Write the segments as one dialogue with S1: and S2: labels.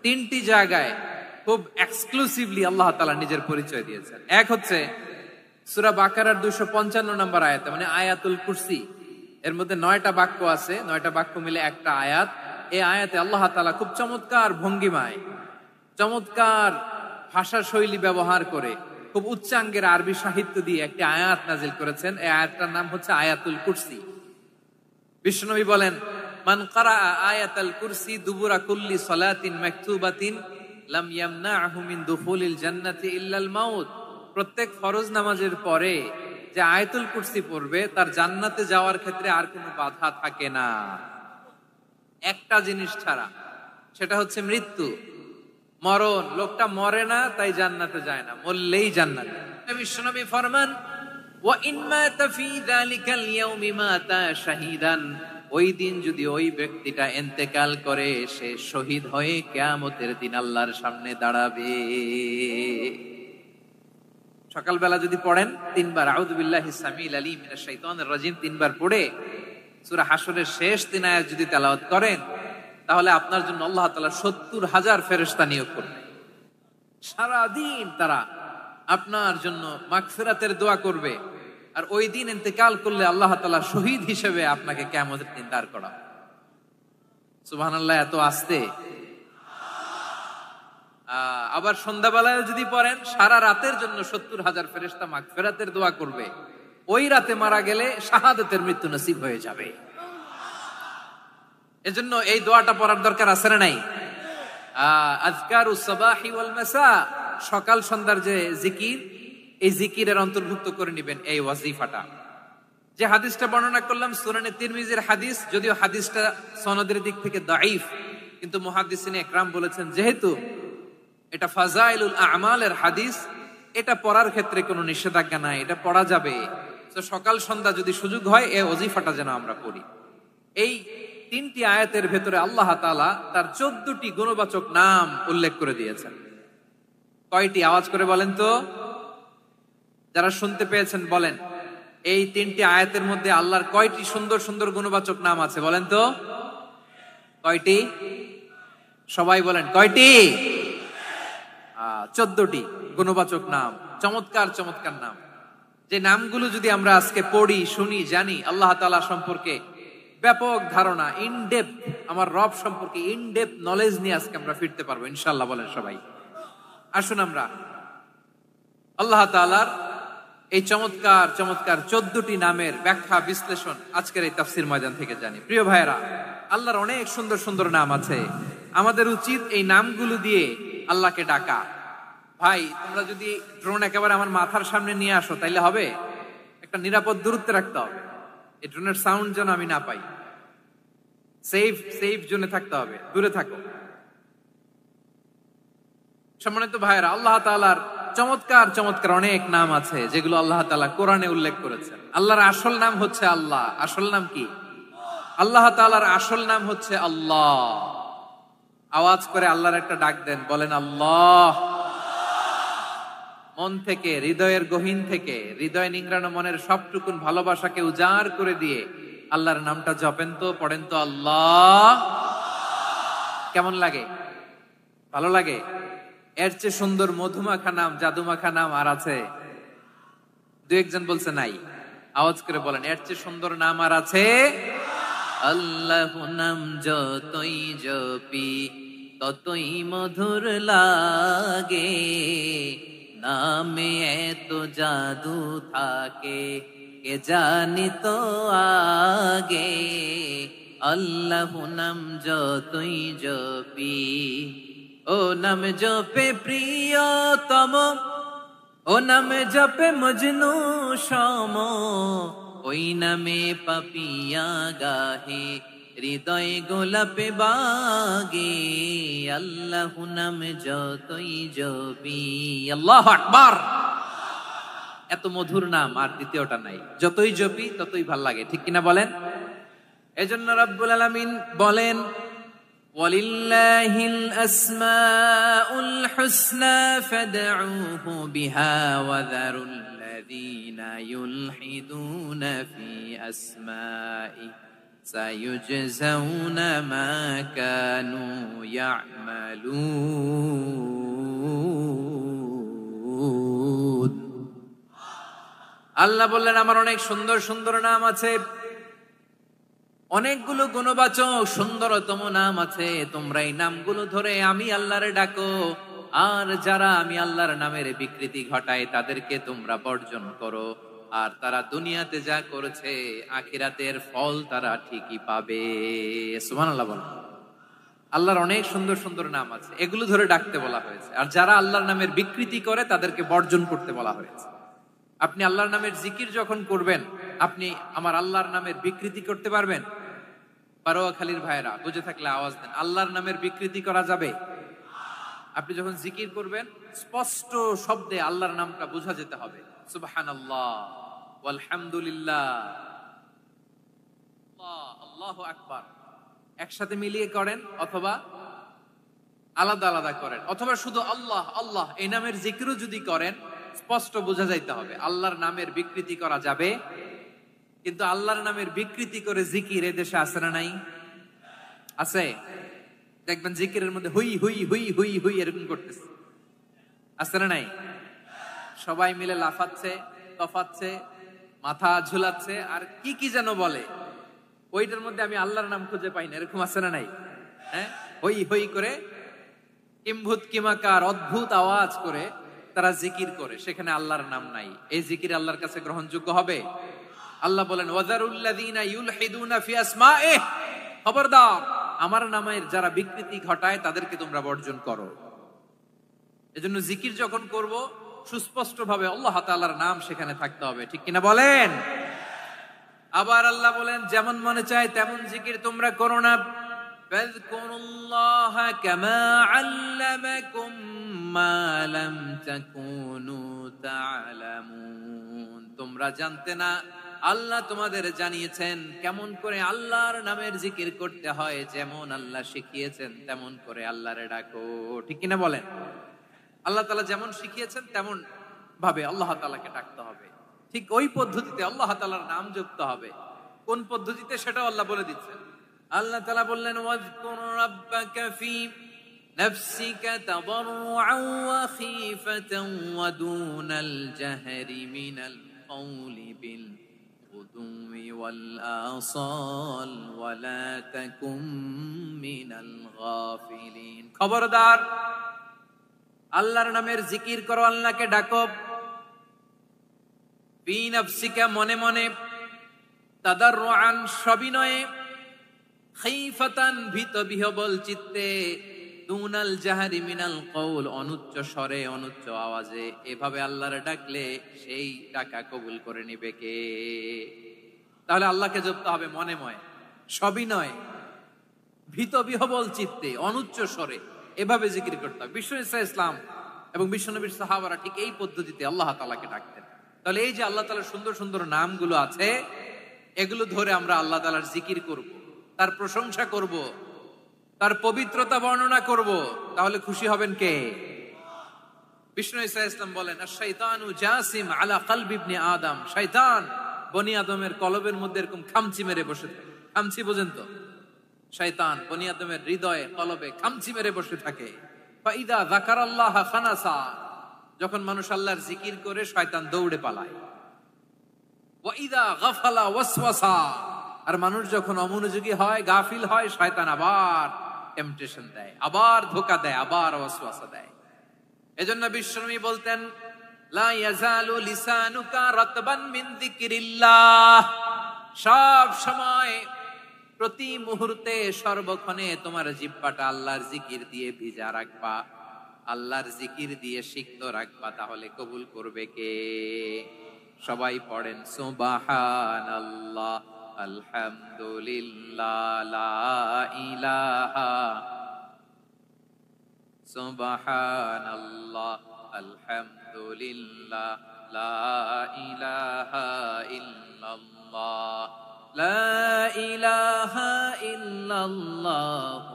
S1: তিনটি জায়গায় খুব এক্সক্লুসিভলি আল্লাহ তাআলা নিজের পরিচয় দিয়েছেন। এক হচ্ছে সূরা বাকারার 255 নম্বর আয়াতে, মানে আয়াতুল কুরসি, এর মধ্যে 9টা বাক্য আছে, 9টা বাক্য মিলে একটা আয়াত। এই আয়াতে আল্লাহ তাআলা খুব চমৎকার ভঙ্গিমায়, চমৎকার ভাষা শৈলী ব্যবহার করে, খুব উচ্চাঙ্গের আরবি সাহিত্য দিয়ে একটি আয়াত নাজিল করেছেন। এই আয়াতটার নাম হচ্ছে আয়াতুল কুরসি। বিশ্বনবী বলেন, মান ক্বারাআ আয়াতাল কুরসি দুবুরা কুল্লি সালাতিন মাকতুবাতিন লাম ইয়ামনাহু মিন দুখুলিল জান্নাতি ইল্লাল মাউত। প্রত্যেক ফরজ নামাজের পরে যে আয়াতুল কুরসি পড়বে তার জান্নাতে যাওয়ার ক্ষেত্রে আর কোনো বাধা থাকে না, একটা জিনিস ছাড়া, সেটা হচ্ছে মৃত্যু, মরণ। লোকটা মরে না তাই জান্নাতে যায় না, মরলেই জান্নাতে। বিশ্বনবী ফরমান, ওয়া ইন মাতা ফি যালিকাল ইয়াউমি মাতা শাহীদান, ওই দিন যদি ওই ব্যক্তিটা ইন্তেকাল করে, সে শহীদ হয়ে কিয়ামতের দিন আল্লাহর সামনে দাঁড়াবে। সকালবেলা যদি পড়েন 3 বার আউযু বিল্লাহি সামিল আলিম মিনাশ শাইতানির রাজিম 3 বার পড়ে সূরা হাশরের শেষ 3 আয়াত যদি তেলাওয়াত করেন, তাহলে আপনার জন্য আল্লাহ তাআলা 70,000 ফেরেশতা নিয়োগ করবে। সারা দিন তারা আপনার জন্য মাগফিরাতের দোয়া করবে। আর ওই দিন ইন্তেকাল করলে আল্লাহ তাআলা শহীদ হিসেবে আপনাকে কিয়ামতের দিন দাঁড় করাবে। সুবহানাল্লাহ, এত আস্তে। আবার সন্ধ্যাবেলায় যদি পড়েন, সারা রাতের জন্য 70,000 ফেরেশতা মাগফিরাতের দোয়া করবে। ওই রাতে মারা গেলে শাহাদাতের মৃত্যু নসিব হয়ে যাবে। এজন্য এই দোয়াটা পড়ার দরকার আছে না নাই? আযকারুস সাবাহি ওয়াল মাসা, সকাল সন্ধ্যার যে জিকির, এই জিকিরের অন্তর্ভুক্ত করে নেবেন এই ওয়াজিফাটা। যে হাদিসটা বর্ণনা করলাম সুনানে তিরমিজির হাদিস, যদিও হাদিসটা সনদের দিক থেকে দাঈফ, কিন্তু মুহাদ্দিসিনে ইকরাম বলেছেন যেহেতু এটা ফাজাইলুল আমালের হাদিস, এটা পড়ার ক্ষেত্রে কোনো নিষেধাজ্ঞা নাই, এটা পড়া যাবে। তো সকাল সন্ধ্যা যদি সুযোগ হয় এই ওয়াজিফাটা যেন আমরা পড়ি। এই 3টি আয়াতের ভেতরে আল্লাহ তাআলা তার 14টি গুণবাচক নাম উল্লেখ করে দিয়েছেন। কয়টি? আওয়াজ করে বলেন তো, যারা শুনতে পেয়েছেন বলেন। এই 3টি আয়াতের মধ্যে আল্লাহর কয়টি সুন্দর সুন্দর গুণবাচক নাম আছে বলেন তো? কয়টি? সবাই বলেন কয়টি? 14টি গুণবাচক নাম, চমৎকার চমৎকার নাম। যে নামগুলো যদি আমরা আজকে পড়ি, শুনি, জানি, আল্লাহ তাআলা সম্পর্কে ব্যাপক ধারণা, ইনডেপথ, আমার রব সম্পর্কে ইনডেপথ নলেজ নিয়ে আজকে আমরা ফিরতে পারবো ইনশাআল্লাহ। বলেন সবাই। আসুন আমরা আল্লাহ তাআলার এই চমৎকার চমৎকার 14টি নামের ব্যাখ্যা বিশ্লেষণ আজকের এই তাফসীর ময়দান থেকে জানি। প্রিয় ভাইয়েরা, আল্লাহর অনেক সুন্দর সুন্দর নাম আছে। আমাদের উচিত এই নামগুলো দিয়ে আল্লাহকে ডাকা। ভাই, তোমরা যদি ড্রোন একেবারে আমার মাথার সামনে নিয়ে আসো তাইলে হবে? একটা নিরাপদ দূরত্বে রাখতে হবে, এই ড্রোনের সাউন্ড যেন আমি না পাই। সেফ জোনে থাকতে হবে, দূরে থাকো। সম্মানিত ভাইয়েরা, আল্লাহ তাআলার চমৎকার চমৎকার অনেক নাম আছে যেগুলো আল্লাহ তাআলা কোরআনে উল্লেখ করেছেন। আল্লাহর আসল নাম হচ্ছে আল্লাহ। আসল নাম কি? আল্লাহ তাআলার আসল নাম হচ্ছে আল্লাহ। আওয়াজ করে আল্লাহর একটা ডাক দেন, বলেন আল্লাহ। মন থেকে, হৃদয়ের গহীন থেকে, হৃদয় নিংড়ানো মনের সবটুকুন ভালোবাসাকে উজাড় করে দিয়ে আল্লাহর নামটা জপেন তো, পড়েন তো আল্লাহ। কেমন লাগে? ভালো লাগে? এর চেয়ে সুন্দর মধুমাখা নাম, জাদুমাখা নাম আর আছে? 2-1 বলছে নাই। আওয়াজ করে বলেন, এর চেয়ে সুন্দর নাম আর আছে? আল্লাহ নাম যতই জপি ততই মধুর লাগে, নামে এত জাদু থাকে কে জানি তো আগে। আল্লাহ নাম যতই জপি, ও নাম জপে প্রিয়তম, ও নাম জপে মজনু সম, ওই নামে পাপিয়া গাহে হৃদয় গোলাপে বাগে। আল্লাহ নাম যতই জপি। আল্লাহু আকবার। এত মধুর নাম আর দ্বিতীয়টা নাই। যতই জপি ততই ভাল লাগে, ঠিক কিনা বলেন? এজন্য রব্বুল আলামিন বলেন, ওয়ালিল্লাহিল আসমাউল হুসনা ফাদউহু বিহা ওয়া যারুল লাযীনা ইউলহিদুনা ফি আসমাই সায়ুজজাউনা মা কানু ইয়া'মালুন। আল্লাহ বললেন আমার অনেক সুন্দর সুন্দর নাম আছে, অনেকগুলো গুণবাচক সুন্দরতম নাম আছে। তোমরা এই নামগুলো ধরে আমি আল্লাহরে ডাকো, আর যারা আমি আল্লাহর নামের বিকৃতি ঘটায় তাদেরকে তোমরা বর্জন করো। আর তারা দুনিয়াতে যা করেছে আখিরাতের ফল তারা ঠিকই পাবে। সুবহানাল্লাহ বলেন। আল্লাহর অনেক সুন্দর সুন্দর নাম আছে, এগুলো ধরে ডাকতে বলা হয়েছে। আর যারা আল্লাহর নামের বিকৃতি করে তাদেরকে বর্জন করতে বলা হয়েছে। আপনি আল্লাহর নামের জিকির যখন করবেন, আপনি আমার আল্লাহর নামের বিকৃতি করতে পারবেন? পারোয়াখালীর ভাইরা বুঝে থাকলে আওয়াজ দেন। আল্লাহর নামের বিকৃতি করা যাবে? আপনি যখন জিকির করবেন স্পষ্ট শব্দে আল্লাহর নামটা বোঝা যেতে হবে। সুবহানাল্লাহ, আলহামদুলিল্লাহ, আল্লাহু আকবার একসাথে মিলিয়ে করেন, অথবা আলাদা আলাদা করেন, অথবা শুধু আল্লাহ আল্লাহ এই নামের জিকিরও যদি করেন স্পষ্ট বোঝা যাইতে হবে। আল্লাহর নামের বিকৃতি করা যাবে, কিন্তু আল্লাহর নামের বিকৃতি করে জিকির এদেশে আছে না নাই? আছে। দেখবেন জিকিরের মধ্যে হুই হুই হুই হুই হুই এরকম করতেছে, আছে না নাই? সবাই মিলে লাফাচ্ছে, তফাচ্ছে, মাথা ঝুলাচ্ছে, আর কি কি যেন বলে, ওইটার মধ্যে আমি আল্লাহর নাম খুঁজে পাই না, এরকম আছে না নাই? হ্যাঁ, হই হই করে কিম্ভূত কিমাকার অদ্ভুত আওয়াজ করে তারা জিকির করে, সেখানে আল্লাহর নাম নাই। এই জিকির আল্লাহর কাছে গ্রহণযোগ্য হবে? আল্লাহ বলেন ওয়াযারুল্লাযীনা ইউলহিদুনা ফি আসমাইহি, খবরদার আমার নামের যারা বিকৃতি ঘটায় তাদেরকে তোমরা বর্জন করো। এজন্য জিকির যখন করব সুস্পষ্ট ভাবে আল্লাহ তাআলার নাম সেখানে থাকতে হবে, ঠিক কিনা বলেন? আবার আল্লাহ বলেন যেমন মনে চায় তেমন জিকির তোমরা করো না। ফাযকুরুল্লাহা কামা আল্লামাকুম মা লাম তাকুনু তা'লামুন। তোমরা জানতে না, আল্লাহ তোমাদের জানিয়েছেন কেমন করে আল্লাহর নামের জিকির করতে হয়। যেমন আল্লাহ শিখিয়েছেন তেমন করে আল্লাহরে ডাকো, ঠিক কিনা বলেন? আল্লাহ তাআলা যেমন শিখিয়েছেন তেমন ভাবে আল্লাহ তাআলাকে ডাকতে হবে, ঠিক ওই পদ্ধতিতে আল্লাহ তাআলার নাম যুক্ত হবে। কোন পদ্ধতিতে সেটাও আল্লাহ বলে দিচ্ছেন। আল্লাহ তাআলা বললেন ওয়াযকুর রাব্বাকা ফি নাফসিকা তাদাররুআন ওয়া খীফাতান ওয়া দুনাল জাহরি মিনাল কওলি বিল গুদুওয়ি ওয়াল আসাল ওয়া লা তাকুম মিনাল গাফিলিন। খবরদার আল্লাহর নামের জিকির করো, আল্লাহকে ডাকো। ফি নাফসিকা মনে মনে, তাদাররুআন সবিনয়ে, খাইফাতান ভীত বিহবল চিত্তে, দুনাল জাহারি মিনাল কওল অনুচ্চ স্বরে অনুচ্চ আওয়াজে। এভাবে আল্লাহরে ডাকলে সেই ডাকা কবুল করে নিবে কে? তাহলে আল্লাহকে জপতে হবে মনে মনে, সবিনয়ে, ভীত বিহবল চিত্তে, অনুচ্চ স্বরে, এভাবে জিকির করতে হবে। বিশ্ব ইসলাম এবং বিশ্বনবীর সাহাবারা ঠিক এই পদ্ধতিতে আল্লাহ তাআলাকে ডাকতেন। তাহলে এই যে আল্লাহ তাআলার সুন্দর সুন্দর নামগুলো আছে, এগুলো ধরে আমরা আল্লাহ তাআলার জিকির করব, তার প্রশংসা করব, তার পবিত্রতা বর্ণনা করব, তাহলে খুশি হবেন কে? বিষ্ণু ঈসা ইসলাম বলেন আশ-শাইতানু জাসিম আলা কলবি ইবনে আদম। শয়তান বনি আদমের কলবের মধ্যে এরকম খামচি মেরে বসে থাকে। খামচি বোঝেন তো? শয়তান বনি আদমের হৃদয়ে কলবে খামচি মেরে বসে থাকে। ফাইদা যাকারাল্লাহ খানাসা, যখন মানুষ আল্লাহর জিকির করে শয়তান দৌড়ে পালায়। ওয়াইদা গাফালা ওয়াসওয়াসা, আর মানুষ যখন অমনোযোগী হয়, গাফিল হয়, শয়তান আবার টেম্পটেশন দেয়, আবার ধোঁকা দেয়, আবার ওয়াসওয়াসা দেয়। এজন্য বিশ্বনবী বলতেন লা ইয়াজালু লিসানুকা রাতবান মিন যিকরিল্লাহ, সব সময় প্রতি মুহূর্তে সর্বক্ষণে তোমার জিহ্বাটা আল্লাহর জিকির দিয়ে ভিজা রাখবা, আল্লাহর জিকির দিয়ে সিক্ত রাখবা, তাহলে কবুল করবে কে? সবাই পড়েন সুবহানাল্লাহ আলহামদুলিল্লাহ লা ইলাহা, সুবহানাল্লাহ আলহামদুলিল্লাহ লা ইলাহা ইল্লাল্লাহ লা ইলাহা ইল্লাল্লাহ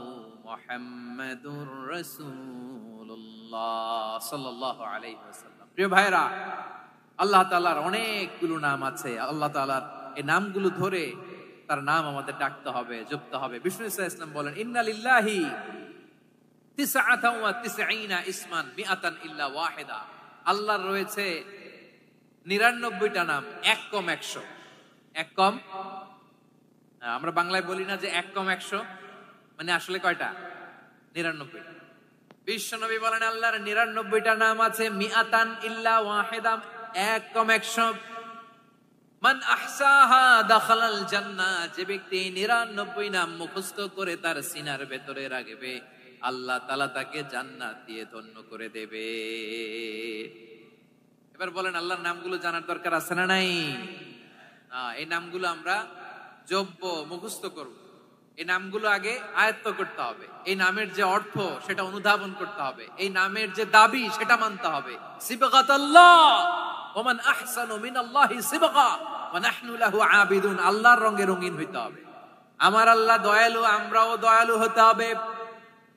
S1: মুহাম্মাদুর রাসূলুল্লাহ সাল্লাল্লাহু আলাইহি ওয়াসাল্লাম। প্রিয় ভাইরা, আল্লাহ তাআলার অনেকগুলো নাম আছে। আল্লাহ তাআলার এই নামগুলো ধরে তার নাম আমাদের ডাকতে হবে, জপতে হবে। বিষ্ণু ইসলাম বলেন, ইন্না লিল্লাহি 99 ইসমান মিআতান ইল্লা ওয়াহিদা। আল্লাহর রয়েছে 99টা নাম, এক কম 100। এক কম, আমরা বাংলায় বলি না যে এক কম 100, মানে আসলে কয়টা? 99। বিশ্বনবী বলেন আল্লাহর 99টা নাম আছে, মিআতান ইল্লা ওয়াহিদা, এক কম 100। মান আহসাহা দাখালাল জান্নাহ, যে ব্যক্তি 99 নাম মুখস্থ করে তার সিনার ভেতরে রাখবে, আল্লাহ তাআলা তাকে জান্নাত দিয়ে ধন্য করে দেবে। এবার বলেন, আল্লাহর নামগুলো জানার দরকার আছে না নাই? এই নামগুলো আমরা জপব, মুখস্থ করব। এই নামগুলো আগে আয়ত্ত করতে হবে। এই নামের যে অর্থ সেটা অনুধাবন করতে হবে। এই নামের যে দাবি সেটা মানতে হবে। সিবগাতাল্লাহ ওয়া মান আহসানু মিনাল্লাহি সিবগা ওয়া নাহনু লাহু আবিদুন। আল্লাহর রঙে রঙিন হইতে হবে। আমার আল্লাহ দয়ালু, আমরাও দয়ালু হতে হবে।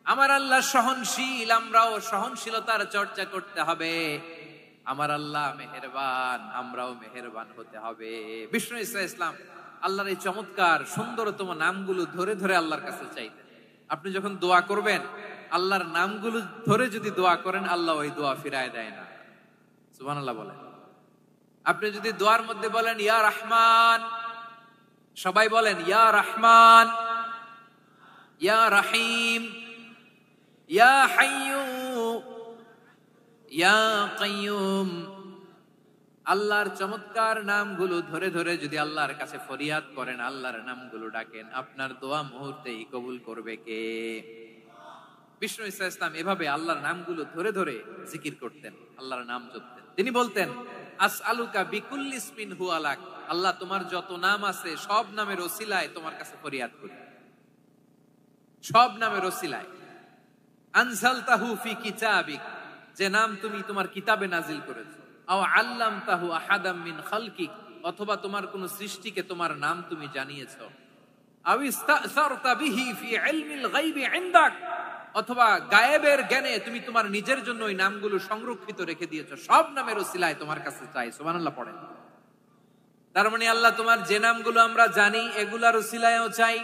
S1: আমার আল্লাহ সহনশীল, আমরাও সহনশীলতার চর্চা করতে হবে। আমার আল্লাহ মেহেরবান, আমরাও মেহেরবান হতে হবে। বিষ্ণু ইসলাম আল্লাহর এই চমৎকার সুন্দরতম নামগুলো ধরে ধরে আল্লাহর কাছে চাইতেন। আপনি যখন দোয়া করবেন, আল্লাহর নামগুলো ধরে যদি দোয়া করেন, আল্লাহ ওই দোয়া ফিরায় দেয় না। সুবহানাল্লাহ বলেন। আপনি যদি দোয়ার মধ্যে বলেন ইয়া রহমান, সবাই বলেন ইয়া রহমান, ইয়া রহিম, ইয়া হাইয়ু, ইয়া কাইয়ুম, আল্লাহর চমৎকার নামগুলো ধরে ধরে যদি আল্লাহর কাছে ফরিয়াদ করেন, আল্লাহর নামগুলো ডাকেন, আপনার দোয়া মুহূর্তেই কবুল করবে কে? বিষ্ণু ইসলাম এভাবে আল্লাহর নামগুলো ধরে ধরে জিকির করতেন, আল্লাহর নাম জপতেন। তিনি বলতেন, আসআলুকা বিকুল্লি ইসমিন হুয়া লাক, আল্লাহ তোমার যত নাম আছে সব নামের ওসিলায় তোমার কাছে ফরিয়াদ করি, সব নামের ওসিলায়। আনজালতাহু ফি কিতাবিক, যে নাম তুমি তোমার কিতাবে নাজিল করেছো। আও আল্লামতাহু আহাদাম মিন খালকিক, অথবা তোমার কোন সৃষ্টিকে তোমার নাম তুমি জানিয়েছো। আও ইস্তাসারতা বিহি ফি ইলমিল গায়বি ইনদাক, অথবা গায়েবের জ্ঞানে তুমি তোমার নিজের জন্য ওই নামগুলো সংরক্ষিত রেখে দিয়েছো। সব নামের ওসিলায় তোমার কাছে চাই। সুবহানাল্লাহ পড়েন। তার মানে আল্লাহ তোমার যে নামগুলো আমরা জানি এগুলার ওসিলায়ও চাই,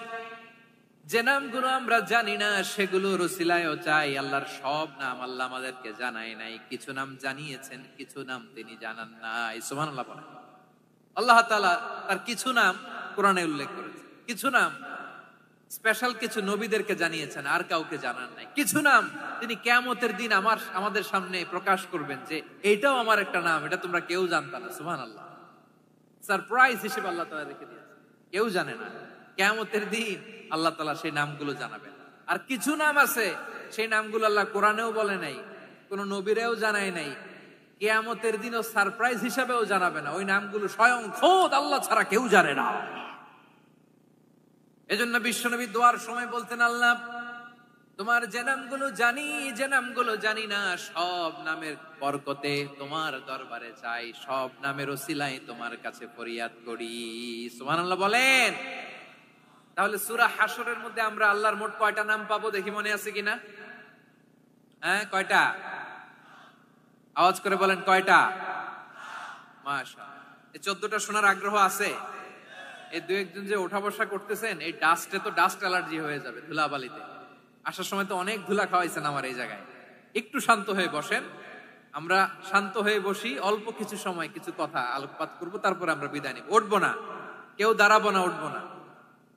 S1: যে নামগুলো আমরা জানি না সেগুলোর ওসিলায়ও চাই। আল্লাহর সব নাম আল্লাহ আমাদেরকে জানায় নাই, কিছু নাম জানিয়েছেন, কিছু নাম তিনি জানান নাই। সুবহানাল্লাহ বলেন। আল্লাহ তাআলা তার কিছু নাম কোরআনে উল্লেখ করেছেন, কিছু নাম স্পেশাল কিছু নবীদেরকে জানিয়েছেন, আর কাউকে জানান নাই। কিছু নাম তিনি কিয়ামতের দিন আমাদের সামনে প্রকাশ করবেন যে এইটাও আমার একটা নাম, এটা তোমরা কেউ জানতা না। সুবহানাল্লাহ, সারপ্রাইজ হিসেবে আল্লাহ তাআলা রেখে দিয়েছেন, কেউ জানে না। কিয়ামতের দিন আল্লাহ তাআলা সেই নামগুলো জানাবেন। আর কিছু নাম আছে সেই নামগুলো আল্লাহ কোরআনেও বলে নাই, কোন নবীরেও জানায় নাই, কিয়ামতের দিনও সারপ্রাইজ হিসেবেও জানাবে না। ওই নামগুলো স্বয়ং খোদ আল্লাহ ছাড়া কেউ জানে না। এজন্য বিশ্বনবী দোয়ার সময় বলতেন, আল্লাহ তোমার যে নামগুলো জানি, যে নামগুলো জানি না, সব নামের বরকতে তোমার দরবারে চাই, সব নামের ওসিলায় তোমার কাছে ফরিয়াদ করি। সুবহানাল্লাহ বলেন। তাহলে সূরা হাশরের মধ্যে আমরা আল্লাহর মোট কয়টা নাম পাবো দেখি, মনে আছে কিনা? হ্যাঁ, কয়টা? আওয়াজ করে বলেন কয়টা? মাশাআল্লাহ। এই 14টা শোনার আগ্রহ আছে? এই দু একজন যে ওঠা বসা করতেছেন, এই ডাস্টে তো ডাস্ট অ্যালার্জি হয়ে যাবে, ধুলাবালিতে। আসার সময় তো অনেক ধুলা খাওয়াইছেন আমার এই জায়গায়। একটু শান্ত হয়ে বসেন, আমরা শান্ত হয়ে বসি, অল্প কিছু সময় কিছু কথা আলোকপাত করব, তারপর আমরা বিদায় নিব। উঠবো না, কেউ দাঁড়াবো না, উঠবো না।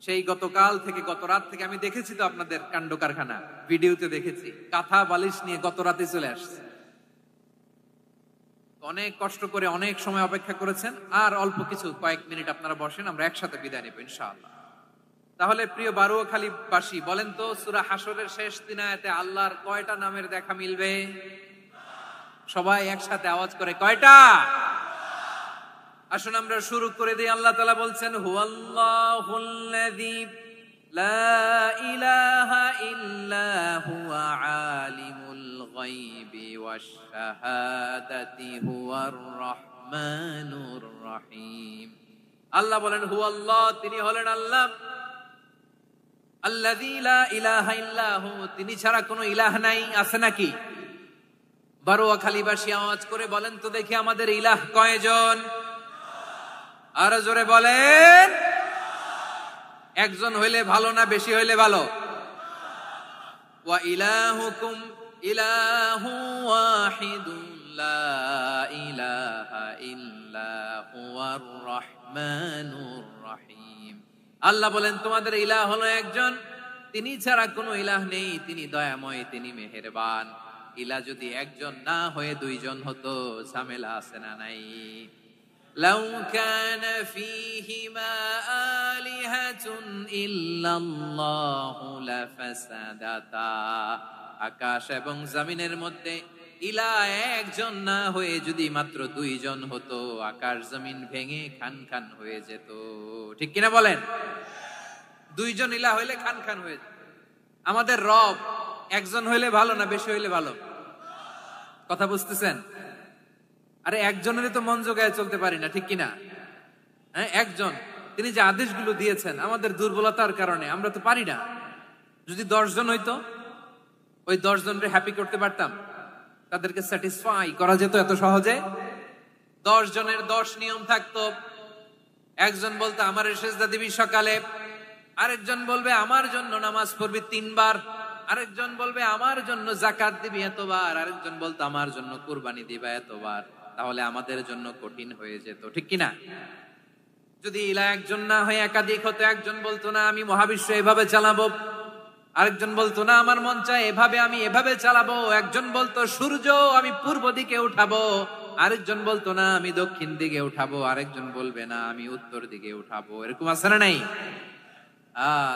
S1: সেই গতকাল থেকে, গত রাত থেকে আমি দেখেছি তো আপনাদের কাণ্ড কারখানা, ভিডিওতে দেখেছি, কাঁথা বালিশ নিয়ে গত রাতে চলে আসছে। অনেক কষ্ট করে অনেক সময় অপেক্ষা করেছেন, আর অল্প কিছু কয়েক মিনিট আপনারা বসেন, আমরা একসাথে বিদায় নেব ইনশাআল্লাহ। তাহলে প্রিয় বারুয়াখালীবাসী, বলেন তো সূরা হাশরের শেষ 3 আয়াতে আল্লাহর কয়টা নামের দেখা মিলবে? সবাই একসাথে আওয়াজ করে কয়টা? আসুন আমরা শুরু করে দিই। আল্লাহ তাআলা বলছেন, হুয়াল্লাহুল্লাযী লা ইলাহা ইল্লা হুয়া আলিমুল গায়বি ওয়াশ শাহাদাতি হুয়ার রহমানুর রহিম। আল্লাহ বলেন হুয়াল্লাহ, তিনি হলেন আল্লাহ, আল্লাযী লা ইলাহা ইল্লা হু, তিনি ছাড়া কোনো ইলাহ নাই। আছে নাকি? বারুয়াখালীবাসী আওয়াজ করে বলেন তো দেখি, আমাদের ইলাহ কয়জন? আরো জোরে বলেন। একজন হইলে ভালো না বেশি হইলে ভালো? ওয়া ইলাহুকুম ইলাহু ওয়াহিদুন লা ইলাহা ইল্লা হুয়ার রহমানুর রহিম। আল্লাহ বলেন তোমাদের ইলাহ হলো একজন, তিনি ছাড়া কোনো ইলাহ নেই, তিনি দয়াময়, তিনি মেহেরবান। ইলাহ যদি একজন না হয়ে দুইজন হতো, ঝামেলা আছে না নাই? লাউ কানা ফীহিমা আলিহাতুন ইল্লাল্লাহু লাফাসাদাতা। আকাশ এবং জমিনের মধ্যে ইলাহ একজন না হয়ে যদি মাত্র দুইজন হতো, আকাশ জমিন ভেঙে খান খান হয়ে যেত। ঠিক কিনা বলেন? দুইজন ইলাহ হইলে খান খান হয়ে যেত। আমাদের রব একজন হইলে ভালো না বেশি হইলে ভালো? কথা বুঝতেছেন? আরে একজনেরই তো মন জোগায় চলতে পারি না, ঠিক কিনা? হ্যাঁ, একজন, তিনি যে আদেশগুলো দিয়েছেন আমাদের দুর্বলতার কারণে আমরা তো পারি না। যদি 10 জন হইতো, ওই 10 জনকে হ্যাপি করতে পারতাম, তাদেরকে স্যাটিসফাই করা যেত এত সহজে? 10 জনের 10 নিয়ম থাকতো। একজন বলতো আমার সেজদা দিবি সকালে, আরেকজন বলবে আমার জন্য নামাজ পড়বি 3 বার, আরেকজন বলবে আমার জন্য যাকাত দিবি এতবার, আরেকজন বলতো আমার জন্য কুরবানি দিবা এতবার। তাহলে আমাদের জন্য কঠিন হয়ে যেত, ঠিক কিনা? যদি ইলাহ একজন না হয়ে একাধিক হতো, একজন বলতো না আমি মহাবিশ্ব এভাবে চালাবো, আরেকজন বলতো না আমার মন চায় এভাবে, আমি এভাবে চালাবো, একজন বলতো সূর্য আমি পূর্ব দিকে উঠাবো, আরেকজন বলতো না আমি দক্ষিণ দিকে উঠাবো, আরেকজন বলবে না আমি উত্তর দিকে উঠাবো। এরকম আছে না নাই?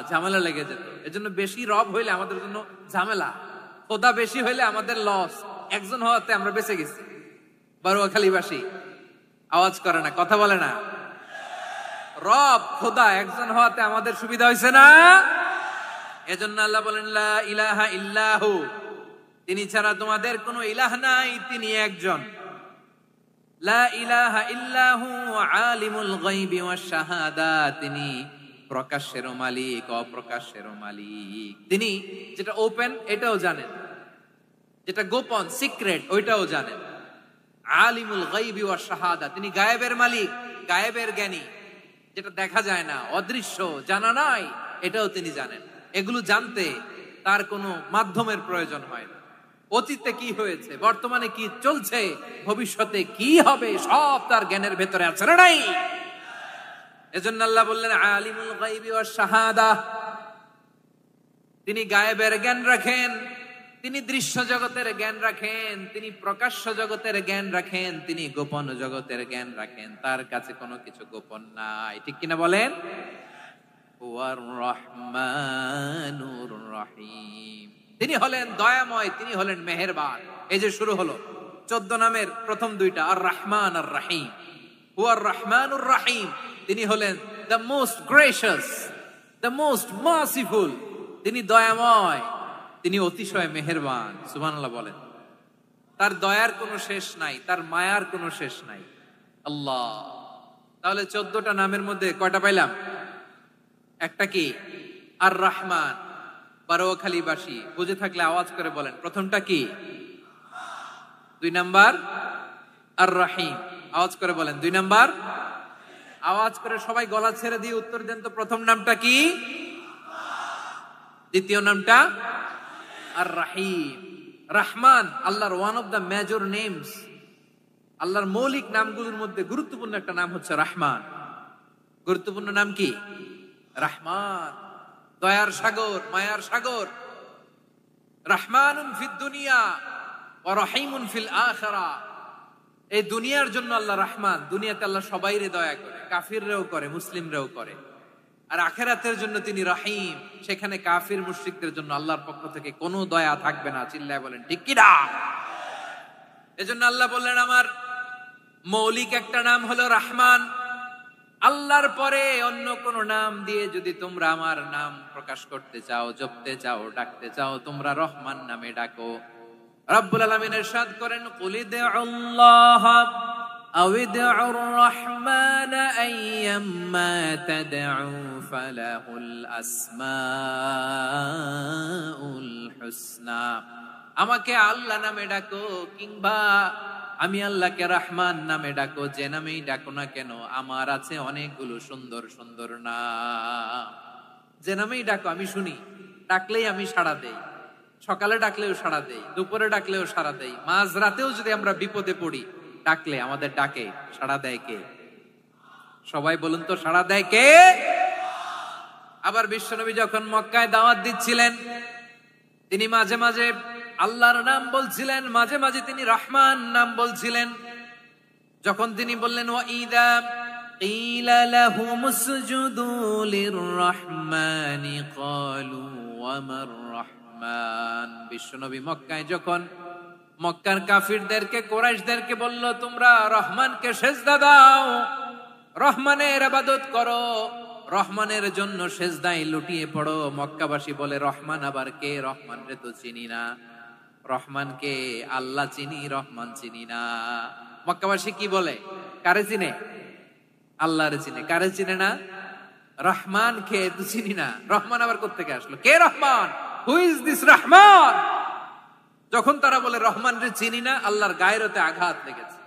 S1: ঝামেলা লেগে যেত। এজন্য বেশি রব হইলে আমাদের জন্য ঝামেলা, খোদা বেশি হইলে আমাদের লস। একজন হওয়াতে আমরা বেঁচে গেছি। বারুয়াখালীবাসী আওয়াজ করে না, কথা বলে না। রব খোদা একজন হওয়াতে আমাদের সুবিধা হয়েছে না? এজন্য আল্লাহ বলেন লা ইলাহা ইল্লাহু, তিনি ছাড়া তোমাদের কোনো ইলাহ নাই, তিনি একজন। লা ইলাহা ইল্লাহু আলিমুল গায়বি ওয়াশ শাহাদা, তিনি প্রকাশেরও মালিক অপ্রকাশেরও মালিক। তিনি যেটা ওপেন এটাও জানেন, যেটা গোপন সিক্রেট ওইটাও জানেন। আলিমুল গায়বি ওয়াশ শাহাদা, তিনি গায়েবের মালিক, গায়েবের জ্ঞানী, যেটা দেখা যায় না, অদৃশ্য, জানা নাই, এটাও তিনি জানেন। এগুলো জানতে তার কোনো মাধ্যমের প্রয়োজন হয় না। অতীতে কি হয়েছে, বর্তমানে কি চলছে, ভবিষ্যতে কি হবে, সব তার জ্ঞানের ভেতরে আছে না নাই? এজন্য আল্লাহ বললেন আলিমুল গায়বি ওয়াশ শাহাদা, তিনি গায়েবের জ্ঞান রাখেন, তিনি দৃশ্য জগতের জ্ঞান রাখেন, তিনি প্রকাশ্য জগতের জ্ঞান রাখেন, তিনি গোপন জগতের জ্ঞান রাখেন। তার কাছে কোনো কিছু গোপন নাই, ঠিক কিনা বলেন? ওয়ার রহমানুর রহিম, তিনি হলেন দয়াময়, তিনি হলেন মেহেরবান। এই যে শুরু হলো 14 নামের প্রথম দুইটা, আর রহমান আর রহিম। ওয়ার রহমানুর রহিম, তিনি হলেন the most gracious, the most merciful, তিনি দয়াময়, তিনি অতিশয় মেহেরবান। সুবহানাল্লাহ বলেন। তার দয়ার কোনো শেষ নাই, তার মায়ার কোনো শেষ নাই। আল্লাহ, তাহলে 14টা নামের মধ্যে কয়টা পাইলাম? একটা কি? আর রহমান। বারোয়াখালীবাসী বুঝে থাকলে আওয়াজ করে বলেন, প্রথমটা কি? 2 নাম্বার আর রহিম। আওয়াজ করে বলেন 2 নাম্বার। আওয়াজ করে সবাই গলা ছেড়ে দিয়ে উত্তর দেন তো, প্রথম নামটা কি? দ্বিতীয় নামটা? আর রহিম। রহমান আল্লাহর one of the major names, আল্লাহর মৌলিক নামগুলোর মধ্যে গুরুত্বপূর্ণ একটা নাম হচ্ছে রহমান। গুরুত্বপূর্ণ নাম কি? রহমান, দয়ার সাগর, মায়ার সাগর। রহমানুন ফিদ দুনিয়া ওয়া রহিমুন ফিল আখিরা। এই দুনিয়ার জন্য আল্লাহ রহমান, দুনিয়াতে আল্লাহ সবাইরে দয়া করে, কাফিররাও করে, মুসলিমরাও করে। আর আখিরাতের জন্য তিনি রহিম, সেখানে কাফির মুশরিকদের জন্য আল্লাহর পক্ষ থেকে কোনো দয়া থাকবে না। চিল্লায় বলেন ঠিক কি না? এজন্য আল্লাহ বললেন আমার মৌলিক একটা নাম হলো রহমান। আল্লাহর পরে অন্য কোন নাম দিয়ে যদি তোমরা আমার নাম প্রকাশ করতে চাও, জপতে চাও, ডাকতে চাও, তোমরা রহমান নামে ডাকো। রব্বুল আলামিন ইরশাদ করেন কুলিদুল্লাহ আউইদুর রহমান আইয়াম্মা তাদউ ফালাহুল আসমাউল হুসনা। আমাকে আল্লাহ নামে ডাকো কিংবা আমি আল্লাহকে রহমান নামে ডাকো, যে নামেই ডাকো না কেন আমার আছে অনেকগুলো সুন্দর সুন্দর নাম। যে নামেই ডাকো আমি শুনি, ডাকলেই আমি সাড়া দেই, সকালে ডাকলেও সাড়া দেই, দুপুরে ডাকলেও সাড়া দেই, মাঝ রাতেও যদি আমরা বিপদে পড়ি ডাকলে আমাদের ডাকে সাড়া দেয় কে? সবাই বলুন তো, সাড়া দেয় কে? আবার বিশ্বনবী যখন মক্কায় দাওয়াত দিচ্ছিলেন, তিনি মাঝে মাঝে আল্লাহর নাম বলছিলেন, মাঝে মাঝে তিনি রহমান নাম বলছিলেন। যখন তিনি বললেন ওয়াইদা কিলা লাহুম উসজুদু লিররহমানি ক্বালু ওয়ামার রহমান, বিশ্বনবী মক্কায় যখন মক্কার কাফিরদেরকে, কুরাইশদেরকে বলল তোমরা রহমানকে সেজদা দাও, রহমানের ইবাদত করো, রহমানের জন্য সেজদায় লুটিয়ে পড়ো, মক্কাবাসী বলে রহমান আবার কে? রহমান রে তো চিনি না। রহমান কে? আল্লাহ চিনি, রহমান চিনি না। মক্কাবাসী কি বলে? কারে চিনে? আল্লাহরে চিনে। কারে চিনে না? রহমান কে তো চিনি না। রহমান আবার কোত্থেকে আসলো? কে Rahman? Who is this Rahman? যখন তারা বলে রহমান রে চিনি না, আল্লাহর গায়রতে আঘাত লেগেছে।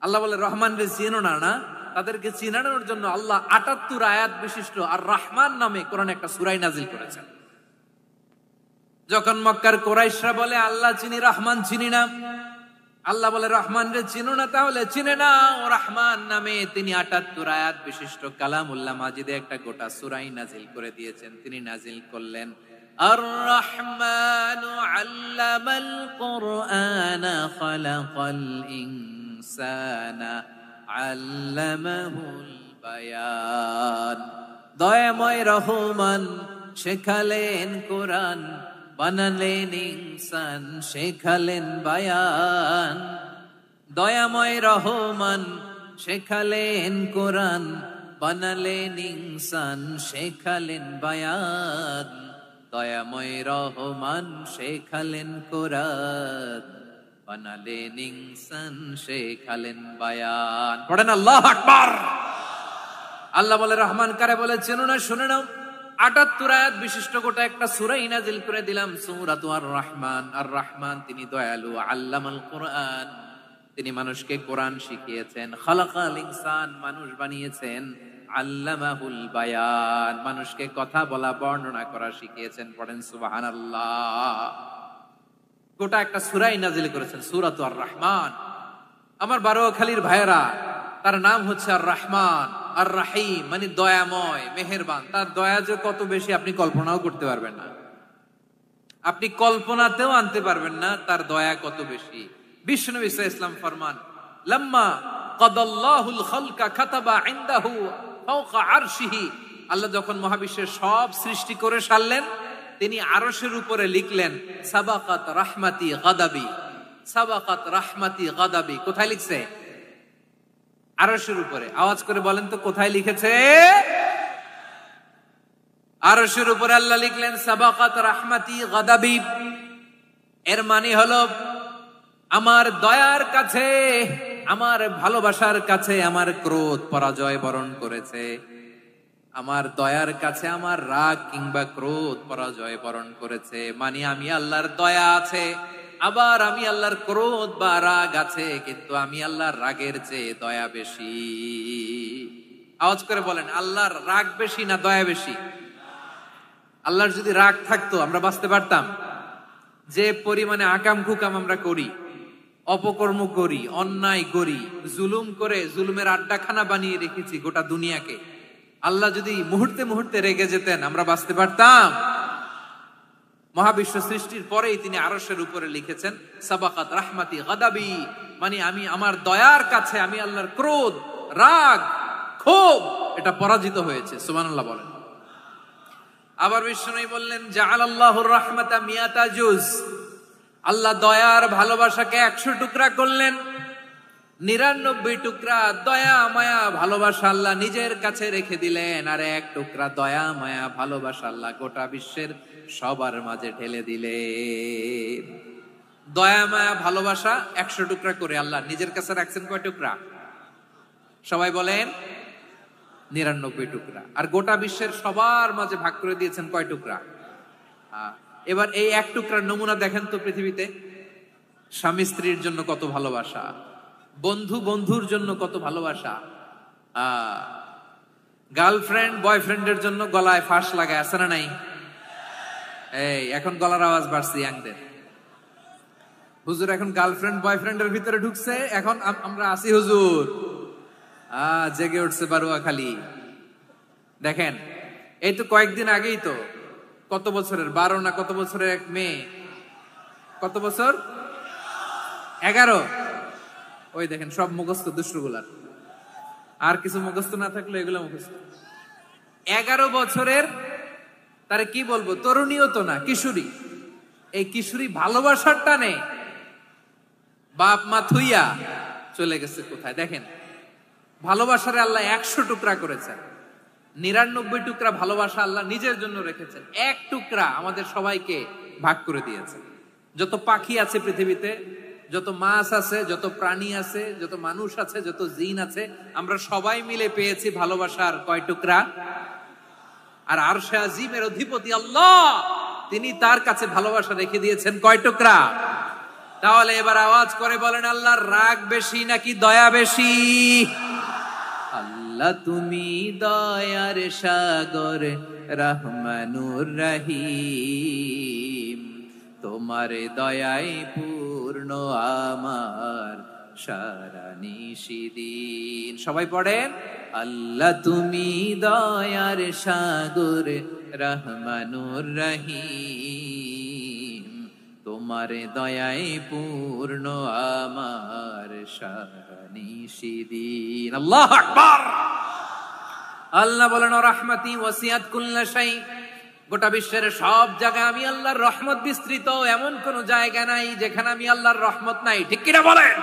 S1: আল্লাহ বলে রহমান রে চিনো না? না, তাদেরকে চিনানোর জন্য আল্লাহ ৭৮ আয়াত বিশিষ্ট আর রহমান নামে কোরআনে একটা সূরা নাজিল করেছেন। যখন মক্কার কুরাইশরা বলে আল্লাহ চিনি, রহমান চিনি না, আল্লাহ বলে রহমান রে চিনো না, তাহলে চিনে নাও রহমান নামে তিনি ৭৮ আয়াত বিশিষ্ট কালামুল্লাহ মাজিদে একটা গোটা সূরা নাজিল করে দিয়েছেন। তিনি নাজিল করলেন আর রহমানু আল্লামাল কুরআনা খালাকাল ইনসানা আল্লামাহুল বায়ান, দয়াময় রহমান শেখালেন কোরআন, বানালেন ইনসান, শেখালেন বায়ান। দয়াময় রহমান শেখালেন কোরআন, বানালেন ইনসান, শেখালেন বায়ান। দয়াময় রহমান শেখালেন কোরআন, বানালেন ইনসান, শেখালেন বায়ান। পড়েন আল্লাহু আকবার। আল্লাহ বলে রহমান কারে বলে চেনো না? শুনে নাও, ৭৮ আয়াত বিশিষ্ট গোটা একটা সূরা নাজিল করে দিলাম, সূরাতু আর রহমান। আর রহমান তিনি দয়ালু, আল্লামাল কুরআন, তিনি মানুষকে কোরআন শিখিয়েছেন, খালাকাল ইনসান, মানুষ বানিয়েছেন, আল্লামাহুল বায়ান, মানুষকে কথা বলা, বর্ণনা করা শিখিয়েছেন। পড়েন সুবহানাল্লাহ। গোটা একটা সূরা নাজিল করেছেন, সূরাতু আর রহমান। আমার বারোয়াখালীর ভাইয়েরা, তার নাম হচ্ছে আর রহমান আর রাহিম, মানে দয়াময়, মেহেরবান। তার দয়া যে কত বেশি আপনি কল্পনাও করতে পারবেন না, আপনি কল্পনাতেও আনতে পারবেন না তার দয়া কত বেশি। বিশ্বনবী সাল্লাল্লাহু আলাইহি ওয়াসাল্লাম ফরমান, লাম্মা কাদাল্লাহুল খালকা কাতাবা ইনদাহু ফাওকা আরশিহি, আল্লাহ যখন মহাবিশ্বের সব সৃষ্টি করে সারলেন, তিনি আরশের উপরে লিখলেন সাবাকাত রাহমাতি গাদাবি, সাবাকাত রাহমাতি গাদাবি। কোথায় লিখছে? আরশের উপরে। আওয়াজ করে বলেন তো কোথায় লিখেছে? আরশের উপরে আল্লাহ লিখলেন সাবাকাত রাহমাতি গাদাবি। এর মানে হলো আমার দয়ার কাছে, আমার ভালোবাসার কাছে আমার ক্রোধ পরাজয় বরণ করেছে, আমার দয়ার কাছে আমার রাগ কিংবা ক্রোধ পরাজয় বরণ করেছে। মানে আমি আল্লাহর দয়া আছে, আবার আমি আল্লাহর ক্রোধ বা রাগ আছে, কিন্তু আমি আল্লাহর রাগের চেয়ে দয়া বেশি। আওয়াজ করে বলেন, আল্লাহর রাগ বেশি না দয়া বেশি? আল্লাহর যদি রাগ থাকতো আমরা বাঁচতে পারতাম? যে পরিমাণে আকাম কুকাম আমরা করি, অপকর্ম করি, অন্যায় করি, জুলুম করে জুলুমের আড্ডাখানা বানিয়ে রেখেছি গোটা দুনিয়াকে, আল্লাহ যদি মুহূর্তে মুহূর্তে রেগে যেতেন আমরা বাঁচতে পারতাম? মহাবিশ্ব সৃষ্টির পরেই তিনি আরশের উপরে লিখেছেন সাবাকাত রাহমাতি গাদাবি, মানে আমি আমার দয়ার কাছে আমি আল্লাহর ক্রোধ, রাগ, ক্ষোভ এটা পরাজিত হয়েছে। সুবহানাল্লাহ বলেন। আবার বিষ্ণু বললেন জাআলাল্লাহুর রাহমাতা মিয়াতা জুজ, আল্লাহ দয়ার ভালোবাসাকে ১০০ টুকরা করলেন, ৯৯ টুকরা দয়া মায়া ভালোবাসা আল্লাহ নিজের কাছে রেখে দিলেন, আর ১ টুকরা দয়া মায়া ভালোবাসা আল্লাহ গোটা বিশ্বের সবার মাঝে ঢেলে দিলেন। দয়া মায়া ভালোবাসা ১০০ টুকরা করে আল্লাহ নিজের কাছে রাখছেন কয় টুকরা? সবাই বলেন ৯৯ টুকরা। আর গোটা বিশ্বের সবার মাঝে ভাগ করে দিয়েছেন কয় টুকরা? এবার এই ১ টুকরার নমুনা দেখেন তো পৃথিবীতে। স্বামী স্ত্রীর জন্য কত ভালোবাসা, বন্ধু বন্ধুর জন্য কত ভালোবাসা, গার্লফ্রেন্ড বয়ফ্রেন্ডের জন্য গলায় ফাঁস লাগায়, আছে না নাই? এই এখন গলার আওয়াজ বাড়ছে ইয়াংদের। হুজুর এখন গার্লফ্রেন্ড বয়ফ্রেন্ডের ভিতরে ঢুকছে, এখন আমরা আসি হুজুর। জেগে উঠছে বারুয়া খালি। দেখেন এই তো কয়েকদিন আগেই তো, কত বছরের 12 না কত বছরের এক মেয়ে, কত বছর 11, ওই দেখেন সব মুখস্থ দুষ্টগুলার, আর কিছু মুখস্থ না থাকলে এগুলো মুখস্থ। 11 বছরের, তারে কি বলবো, তরুণীও তো না, কিশোরী। এই কিশোরী ভালোবাসার টানে বাপ মা থুইয়া চলে গেছে কোথায়। দেখেন ভালোবাসারে আল্লাহ 100 টুকরা করেছেন, 99 টুকরা ভালোবাসা আল্লাহ নিজের জন্য রেখেছেন, 1 টুকরা আমাদের সবাইকে ভাগ করে দিয়েছেন। যত পাখি আছে পৃথিবীতে, যত মাছ আছে, যত প্রাণী আছে, যত মানুষ আছে, যত জিন আছে, আমরা সবাই মিলে পেয়েছি ভালোবাসার কয় টুকরা? আর আরশে আজিমের অধিপতি আল্লাহ, তিনি তার কাছে ভালোবাসা রেখে দিয়েছেন কয় টুকরা? তাহলে এবার আওয়াজ করে বলেন, আল্লাহর রাগ বেশি নাকি দয়া বেশি? আল্লাহ তুমি দয়ার সাগর রহমানুর রহিম, তোমার দয়ায় পূর্ণ আমার সারা নিশিদিন। সবাই পড়েন, আল্লাহ তুমি দয়ার সাগর রহমানুর রহিম, তোমার দয়ায় পূর্ণ আমার সারা নিশিদিন। আল্লাহু আকবার। আল্লাহ বলেন, রাহমাতি ওয়াসিআত কুল্লা শাই, গোটা বিশ্বের সব জায়গায় আমি আল্লাহর রহমত বিস্তৃত, এমন কোন জায়গা নাই যেখানে আমি আল্লাহর রহমত নাই। ঠিক কিনা বলেন?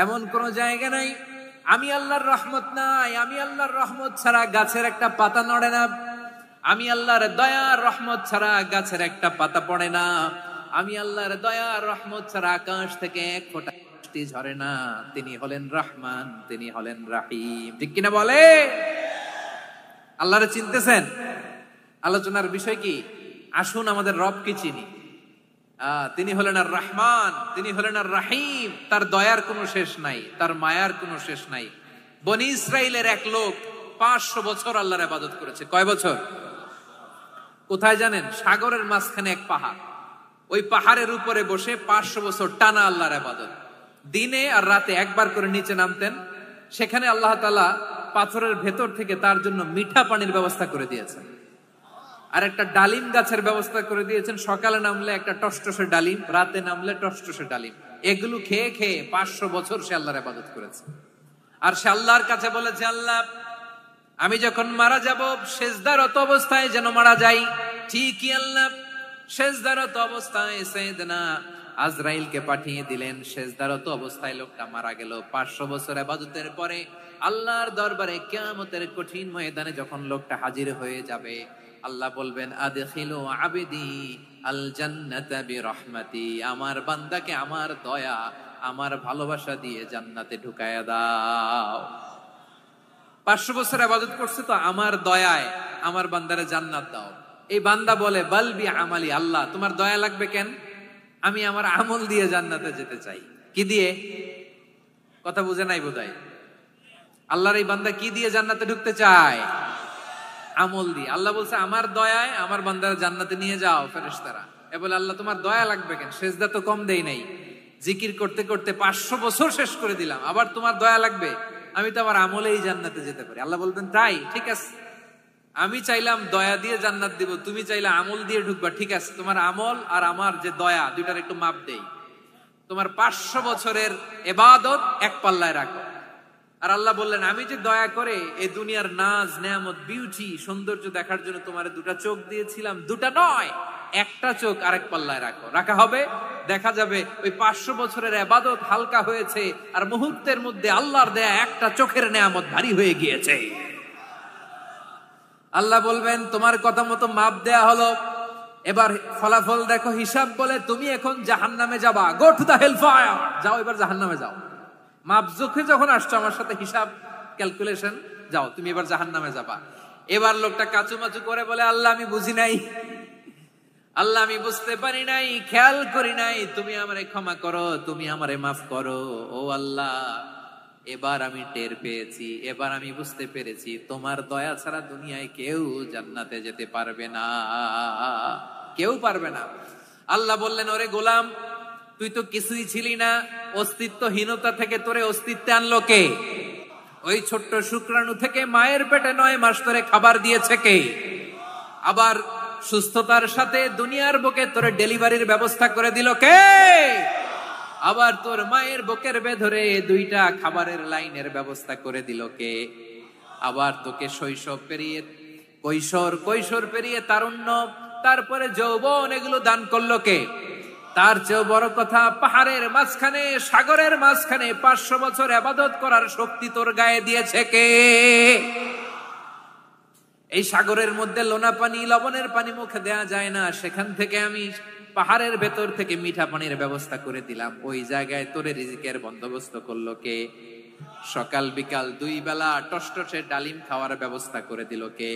S1: এমন কোন জায়গা নাই আমি আল্লাহর রহমত নাই। আমি আল্লাহর রহমত ছাড়া গাছের একটা পাতা নড়ে না, আমি আল্লাহর দয়ার রহমত ছাড়া গাছের একটা পাতা পড়ে না, আমি আল্লাহর দয়ার রহমত ছাড়া আকাশ থেকে এক ফোঁটা বৃষ্টি ঝরে না। তিনি হলেন রহমান, তিনি হলেন রাহিম। ঠিক কিনা বলে? আল্লাহরে চিনতেছেন? আলোচনার বিষয় কি? আসুন আমাদের রবকে চিনি। তিনি হলেন আর রহমান, তিনি হলেন আর রাহিম। তার দয়ার কোনো শেষ নাই, তার মায়ার কোনো শেষ নাই। বনি ইসরাইলের এক লোক 500 বছর আল্লাহর ইবাদত করেছে। কয় বছর? কোথায় জানেন? সাগরের মাঝখানে এক পাহাড়, ওই পাহাড়ের উপরে বসে 500 বছর টানা আল্লাহর ইবাদত। দিনে আর রাতে একবার করে নিচে নামতেন। সেখানে আল্লাহ তাআলা পাথরের ভেতর থেকে তার জন্য মিঠা পানির ব্যবস্থা করে দিয়েছেন, আর একটা ডালিম গাছের ব্যবস্থা করে দিয়েছেন। সকালে নামলে একটা টসটসে ডালিম, রাতে নামলে টসটসে ডালিম। এগুলো খেয়ে খেয়ে 500 বছর সে আল্লাহর ইবাদত করেছে। আর সে আল্লাহর কাছে বলেছে, আল্লাহ আমি যখন মারা যাব সেজদারত অবস্থায় যেন মারা যাই। ঠিকই আল্লাহ সেজদারত অবস্থায় সাইয়েদনা আজরাইলকে পাঠিয়ে দিলেন। সেজদারত অবস্থায় লোকটা মারা গেল। 500 বছর ইবাদতের পরে আল্লাহর দরবারে কিয়ামতের কঠিন ময়দানে যখন লোকটা হাজির হয়ে যাবে, আল্লাহ বলবেন, আদখিলু আবদি আল জান্নাতা বিরহমাতি, আমার বান্দাকে আমার দয়া, আমার ভালোবাসা দিয়ে জান্নাতে ঢুকায়া দাও। 500 বছর ইবাদত করছে তো আমার দয়ায় আমার বান্দারে জান্নাত দাও। এই বান্দা বলে, বালবি আমালি, আল্লাহ তোমার দয়া লাগবে কেন? আমি আমার আমল দিয়ে জান্নাতে যেতে চাই। কি দিয়ে? কথা বুঝে নাই বোধহয়। আল্লাহর এই বান্দা কি দিয়ে জান্নাতে ঢুকতে চায়? আমল দিয়ে। আল্লাহ বলছে, আমার দয়ায় আমার বান্দারা জান্নাতে নিয়ে যাও ফেরেশতারা। এ বলে, আল্লাহ তোমার দয়া লাগবে কেন? সেজদা তো কম দেই নাই, জিকির করতে করতে 500 বছর শেষ করে দিলাম, আবার তোমার দয়া লাগবে? আমি তো আমার আমলেই জান্নাতে যেতে পারি। আল্লাহ বলবেন, তাই ঠিক আছে, আমি চাইলাম দয়া দিয়ে জান্নাত দিব, তুমি চাইলে আমল দিয়ে ঢুকবা, ঠিক আছে, তোমার আমল আর আমার যে দয়া দুইটার একটু মাপ দেই। তোমার 500 বছরের ইবাদত এক পাল্লায় রাখো। আর আল্লাহ বললেন, আমি যে দয়া করে এই দুনিয়ার নাজ নেয়ামত বিউটি সৌন্দর্য দেখার জন্য তোমার 2টা চোখ দিয়েছিলাম, 2টা নয়, একটা চোখ আরেক পাল্লায় রাখো। রাখা হবে, দেখা যাবে ওই 500 বছরের ইবাদত হালকা হয়েছে, আর মুহূর্তের মধ্যে আল্লাহর দেয়া একটা চোখের নেয়ামত ভারী হয়ে গিয়েছে। আল্লাহ বলবেন, তোমার কথা মতো মাপ দেয়া হলো, এবার ফলাফল দেখো, হিসাব বলে তুমি এখন জাহান্নামে যাবা। Go to the hell fire, যাও এবার জাহান্নামে যাও। মাপ জোখে যখন আসছো আমার সাথে হিসাব ক্যালকুলেশন, যাও তুমি এবার জাহান্নামে যাবা। এবার লোকটা কাচুমাচু করে বলে, আল্লাহ আমি বুঝি নাই, আল্লাহ আমি বুঝতে পারি নাই, খেয়াল করি নাই, তুমি আমারে ক্ষমা করো, তুমি আমারে মাফ করো। ও আল্লাহ, এবার আমি টের পেয়েছি, এবার আমি বুঝতে পেরেছি তোমার দয়া ছাড়া দুনিয়ায় কেউ জান্নাতে যেতে পারবে না, কেউ পারবে না। আল্লাহ বললেন, ওরে গোলাম, তুই তো কিছুই ছিলি না, অস্তিত্বহীনতা থেকে তোরে অস্তিত্বে আনলো কে? ওই ছোট্ট শুক্রাণু থেকে মায়ের পেটে 9 মাস ধরে খাবার দিয়েছে কে? আবার সুস্থতার সাথে দুনিয়ার বুকে তোরে ডেলিভারির ব্যবস্থা করে দিল কে? আবার তোর মায়ের বুকের ভেতরে 2টা খাবারের লাইনের ব্যবস্থা করে দিল কে? আবার তোকে শৈশব পেরিয়ে কৈশোর পেরিয়ে তারুণ্য, তারপরে যৌবন, এগুলো দান করলো কে? তার চেয়েও বড় কথা, পাহাড়ের মাঝখানে, সাগরের মাঝখানে 500 বছর ইবাদত করার শক্তি তোর গায়ে দিয়েছে কে? এই সাগরের মধ্যে লোনা পানি, লবণের পানি মুখে দেয়া যায় না, সেখান থেকে আমি পাহাড়ের ভেতর থেকে মিঠা পানির ব্যবস্থা করে দিলাম। ওই জায়গায় তোরে রিজিকের বন্দোবস্ত করলো কে? সকাল বিকাল 2 বেলা টসটসে ডালিম খাওয়ার ব্যবস্থা করে দিল কে?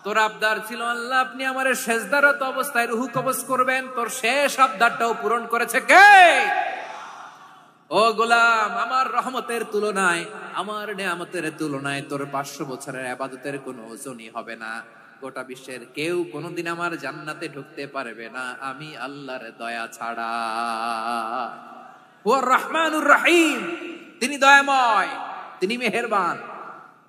S1: তোর আবদার ছিল, আল্লাহ আপনি আমার সেজদারত অবস্থায় রুহু কবজ করবেন, তোর শেষ আবদারটাও পূরণ করেছে কে? ও গোলাম, আমার রহমতের তুলনায়, আমার নেয়ামতের তুলনায় তোর 500 বছরের ইবাদতের কোনো ওজনই হবে না। গোটা বিশ্বের কেউ কোনোদিন আমার জান্নাতে ঢুকতে পারবে না আমি আল্লাহর দয়া ছাড়া। হুয়ার রহমানুর রহিম, তিনি দয়াময়, তিনি মেহেরবান।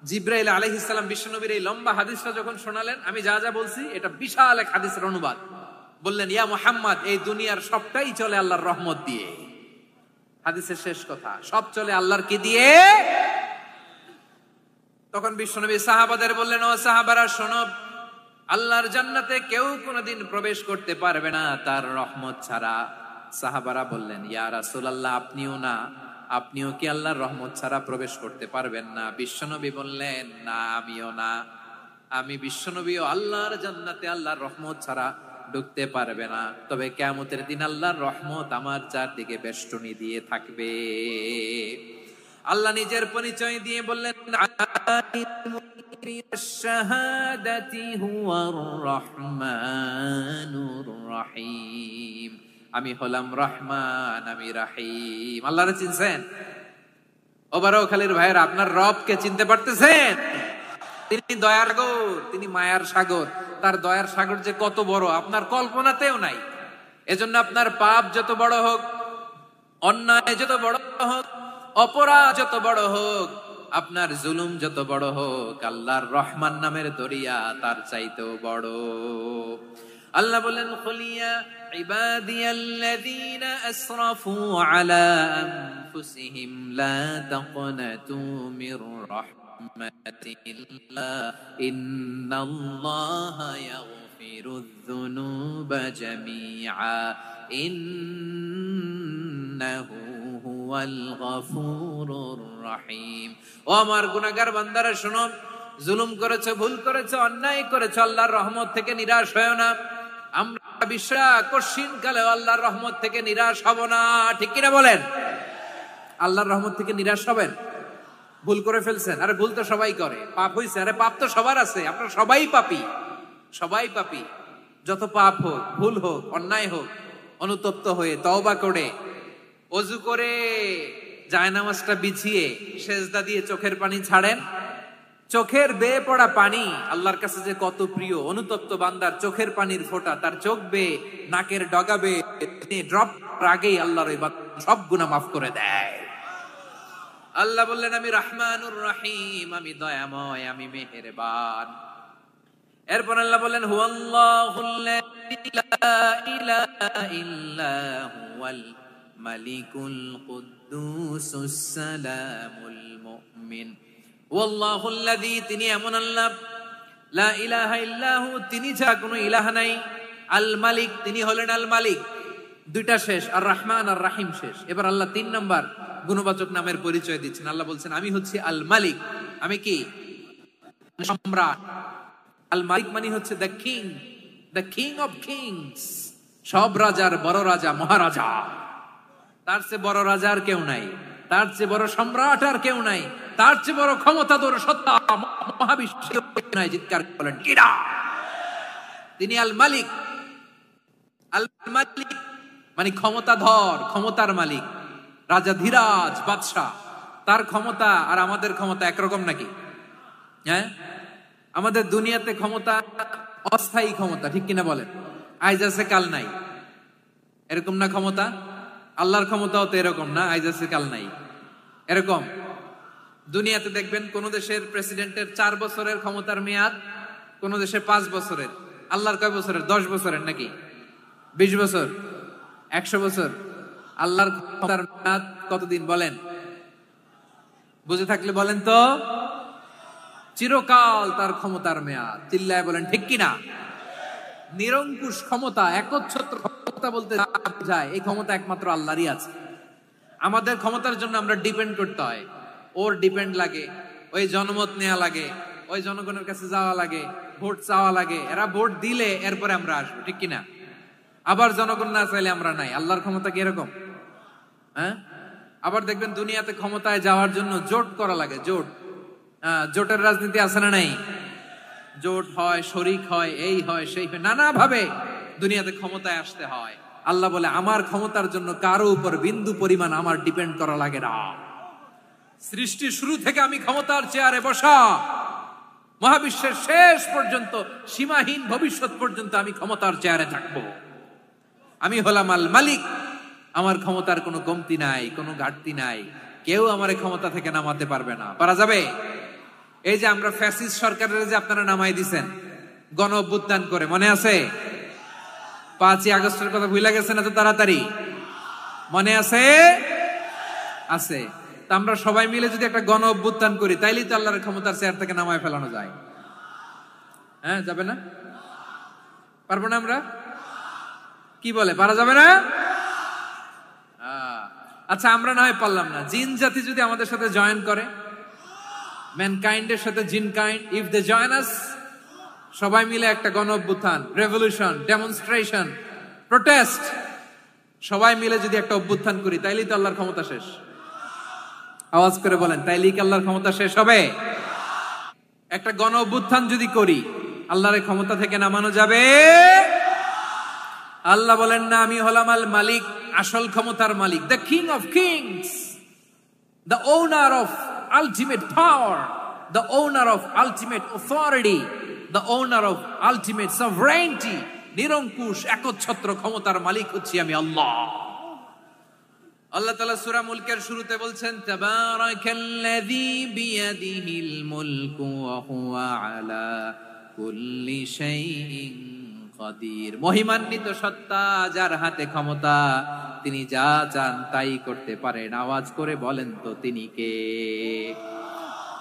S1: জিব্রাইল আলাইহিস সালাম বিশ্বনবীর এই লম্বা হাদিসটা যখন শোনালেন, আমি যা যা বলছি এটা বিশাল এক হাদিসের অনুবাদ। বললেন, ইয়া মুহাম্মদ, এই দুনিয়ার সবটাই চলে আল্লাহর রহমত দিয়ে। হাদিসের শেষ কথা, সব চলে আল্লাহর কি দিয়ে? তখন বিশ্বনবী সাহাবাদের বললেন, ও সাহাবারা শোনো, আল্লাহর জান্নাতে কেউ কোনোদিন প্রবেশ করতে পারবে না তার রহমত ছাড়া। সাহাবারা বললেন, ইয়া রাসূলুল্লাহ, আপনিও না? আপনিও কি আল্লাহর রহমত ছাড়া প্রবেশ করতে পারবেন না? বিশ্বনবী বললেন, না, আমিও না। আমি বিশ্বনবীও আল্লাহর জান্নাতে আল্লাহর রহমত ছাড়া ঢুকতে পারবে না, তবে কিয়ামতের দিন আল্লাহর রহমত আমার চারদিকে বেষ্টনী দিয়ে থাকবে। আল্লাহ নিজের পরিচয় দিয়ে বললেন, আমি হলাম রহমান, আমি রাহিম। আল্লাহরে চিনছেন? ওবারও খালির ভাইয়ের, আপনার রবকে চিনতে পারতেছেন? তিনি দয়ার সাগর, তিনি মায়ার সাগর। তার দয়ার সাগর যে কত বড় আপনার কল্পনাতেও নাই। এজন্য আপনার পাপ যত বড় হোক, অন্যায় যত বড় হোক, অপরাধ যত বড় হোক, আপনার জুলুম যত বড় হোক, আল্লাহর রহমান নামের দরিয়া তার চাইতেও বড়। আল্লাহ বলেন, কুলিয়া ইবাদিয়াল্লাযীনা আসরাফু আলা আনফুসিহিম লা তাকনাতু মির রাহমাতিল্লাহ ইন্নাল্লাহা ইয়াগফিরুয যুনুবা জামিআ ইন্নাহু হুয়াল গফুরুর রহিম। ও আমার গুনাহগার বান্দারা শোনো, জুলুম করেছো, ভুল করেছো, অন্যায় করেছো, আল্লাহর রহমত থেকে নিরাশ হয়ো না। আমরা বিশ্বাস কঠিন কালে আল্লাহর রহমত থেকে নিরাশ হব না, ঠিক কিনা বলেন? আল্লাহর রহমত থেকে নিরাশ হবেন? ভুল করে ফেলছেন, আরে ভুল তো সবাই করে। পাপ হইছে, আরে পাপ তো সবার আছে, আপনারা সবাই পাপী, সবাই পাপী। যত পাপ হোক, ভুল হোক, অন্যায় হোক, অনুতপ্ত হয়ে তওবা করে, ওযু করে, জায়নামাজটা বিছিয়ে সেজদা দিয়ে চোখের পানি ছাড়েন। চোখের বেয়ে পড়া পানি আল্লাহর কাছে যে কত প্রিয়। অনুতপ্ত বান্দার চোখের পানির ফোঁটা তার চোখ বেয়ে, নাকের ডগা বেয়ে ড্রপ আগেই আল্লাহর সব গুনাহ মাফ করে দেয়। আল্লাহ বললেন, আমি রহমানুর রহিম, আমি দয়াময়, আমি মেহেরবান। এরপর আল্লাহ বললেন, হুয়াল্লাহুল্লাযী লা ইলাহা ইল্লা হুয়াল মালিকুল কুদ্দুসুস সালামুল মুমিন। ওয়াল্লাহুল্লাযী, তিনি এমন আল্লাহ, লা ইলাহা ইল্লাহু, তিনি ছাড়া কোনো ইলাহ নাই। আল মালিক, তিনি হলেন আল মালিক। 2টা শেষ, আর রহমান আর রাহিম শেষ। এবার আল্লাহ 3 নাম্বার গুণবাচক নামের পরিচয় দিচ্ছেন। আল্লাহ বলছেন, আমি হচ্ছি আল মালিক। আমি কি? সম্রাট। আল মালিক মানে হচ্ছে the king, the king of kings. সব রাজার বড় রাজা, মহারাজা। তার চেয়ে বড় রাজা আর কেউ নাই, তার চেয়ে বড় সম্রাট আর কেউ নাই, তার চেয়ে বড় ক্ষমতাধর সত্তা মহাবিশ্বে নাই। চিৎকার বলেন কিরা? তিনি আল মালিক। আল মালিক মানে ক্ষমতাধর, ক্ষমতার মালিক, রাজা ধীরাজ, বাদশাহ। তার ক্ষমতা আর আমাদের ক্ষমতা একরকম নাকি? হ্যাঁ, আমাদের দুনিয়াতে ক্ষমতা অস্থায়ী ক্ষমতা, ঠিক কিনা বলেন? আইজ আছে কাল নাই, এরকম না ক্ষমতা? আল্লাহর ক্ষমতাও তো এরকম না, আইজ আছে কাল নাই এরকম। দুনিয়াতে দেখবেন কোন দেশের প্রেসিডেন্টের 4 বছরের ক্ষমতার মেয়াদ, কোন দেশের 5 বছরের। আল্লাহর কয় বছরের? 10 বছরের নাকি 20 বছর, 100 বছর? আল্লাহর ক্ষমতার মেয়াদ কতদিন বলেন? বুঝে থাকলে বলেন তো। চিরকাল তার ক্ষমতার মেয়াদ। চিল্লায় বলেন ঠিক কিনা? নিরঙ্কুশ ক্ষমতা, একচ্ছত্র ক্ষমতা বলতে বোঝায় এই ক্ষমতা একমাত্র আল্লাহরই আছে। আমাদের ক্ষমতার জন্য আমরা ডিপেন্ড করতে হয়, ওর ডিপেন্ড লাগে, ওই জনমত নেওয়া লাগে, ওই জনগণের কাছে যাওয়া লাগে, ভোট চাওয়া লাগে, এরা ভোট দিলে এরপরে আমরা আসবো, ঠিক কিনা? আবার জনগণ না চাইলে আমরা নাই। আল্লাহর ক্ষমতা কি এরকম? হ্যাঁ, আবার দেখবেন দুনিয়াতে ক্ষমতায় যাওয়ার জন্য জোট করা লাগে, জোট। জোটের রাজনীতি আছে না নাই? জোট হয়, শরিক হয়, এই হয় সেই হয়, নানা ভাবে দুনিয়াতে ক্ষমতায় আসতে হয়। আল্লাহ বলে আমার ক্ষমতার জন্য কারো উপর বিন্দু পরিমাণ আমার ডিপেন্ড করা লাগে না। সৃষ্টির শুরু থেকে আমি ক্ষমতার চেয়ারে বসা, মহাবিশ্বের শেষ পর্যন্ত, সীমাহীন ভবিষ্যৎ পর্যন্ত আমি ক্ষমতার চেয়ারে থাকবো। আমি হলাম আল মালিক। আমার ক্ষমতার কোনো কমতি নাই, কোনো ঘাটতি নাই। কেউ আমার ক্ষমতা থেকে নামাতে পারবে না। পারা যাবে? এই যে আমরা ফ্যাসিস্ট সরকারের যে আপনারা নামাই দিছেন গণ অভ্যুত্থান করে, মনে আছে? 5ই আগস্টের কথা ভুলে গেছেন এত তাড়াতাড়ি? মনে আছে? আছে। তা আমরা সবাই মিলে যদি একটা গণ অভ্যুত্থান করি, তাইলেই তো আল্লাহর ক্ষমতার চেয়ার থেকে নামায় ফেলানো যায়। হ্যাঁ, যাবে না? পারবো না আমরা? কি বলে, পারা যাবে না? আচ্ছা, আমরা না হয় পারলাম না, জিন জাতি যদি আমাদের সাথে জয়েন করে, ম্যানকাইন্ডের সাথে জিনকাইন্ড, ইফ দে জয়েন আস, সবাই মিলে একটা গণ অভ্যুত্থান, রেভলিউশন, ডেমনস্ট্রেশন, প্রোটেস্ট, সবাই মিলে যদি একটা অভ্যুত্থান করি, তাইলেই তো আল্লাহর ক্ষমতা শেষ। আওয়াজ করে বলেন, তাইলেই কি আল্লাহর ক্ষমতা শেষ হবে? একটা গণ অভ্যুত্থান যদি করি, আল্লাহর ক্ষমতা থেকে নামানো যাবে? আল্লাহ বলেন না, আমি হলাম আল মালিক, আসল ক্ষমতার মালিক, the king of kings, the owner of ultimate power, the owner of ultimate authority, the owner of ultimate sovereignty, নিরঙ্কুশ একচ্ছত্র ক্ষমতার মালিক হচ্ছি আমি আল্লাহ। আল্লাহ তাআলা সূরা মুলকের শুরুতে বলছেন, তাবারাকাল্লাযী বিয়াদিহিল মুলকু ওয়া হুয়া আলা কুল্লি শাইইন কাদির। মহিমান্বিত সত্তা, যার হাতে ক্ষমতা, তিনি যা চান তাই করতে পারেন। আওয়াজ করে বলেন তো তিনি কে?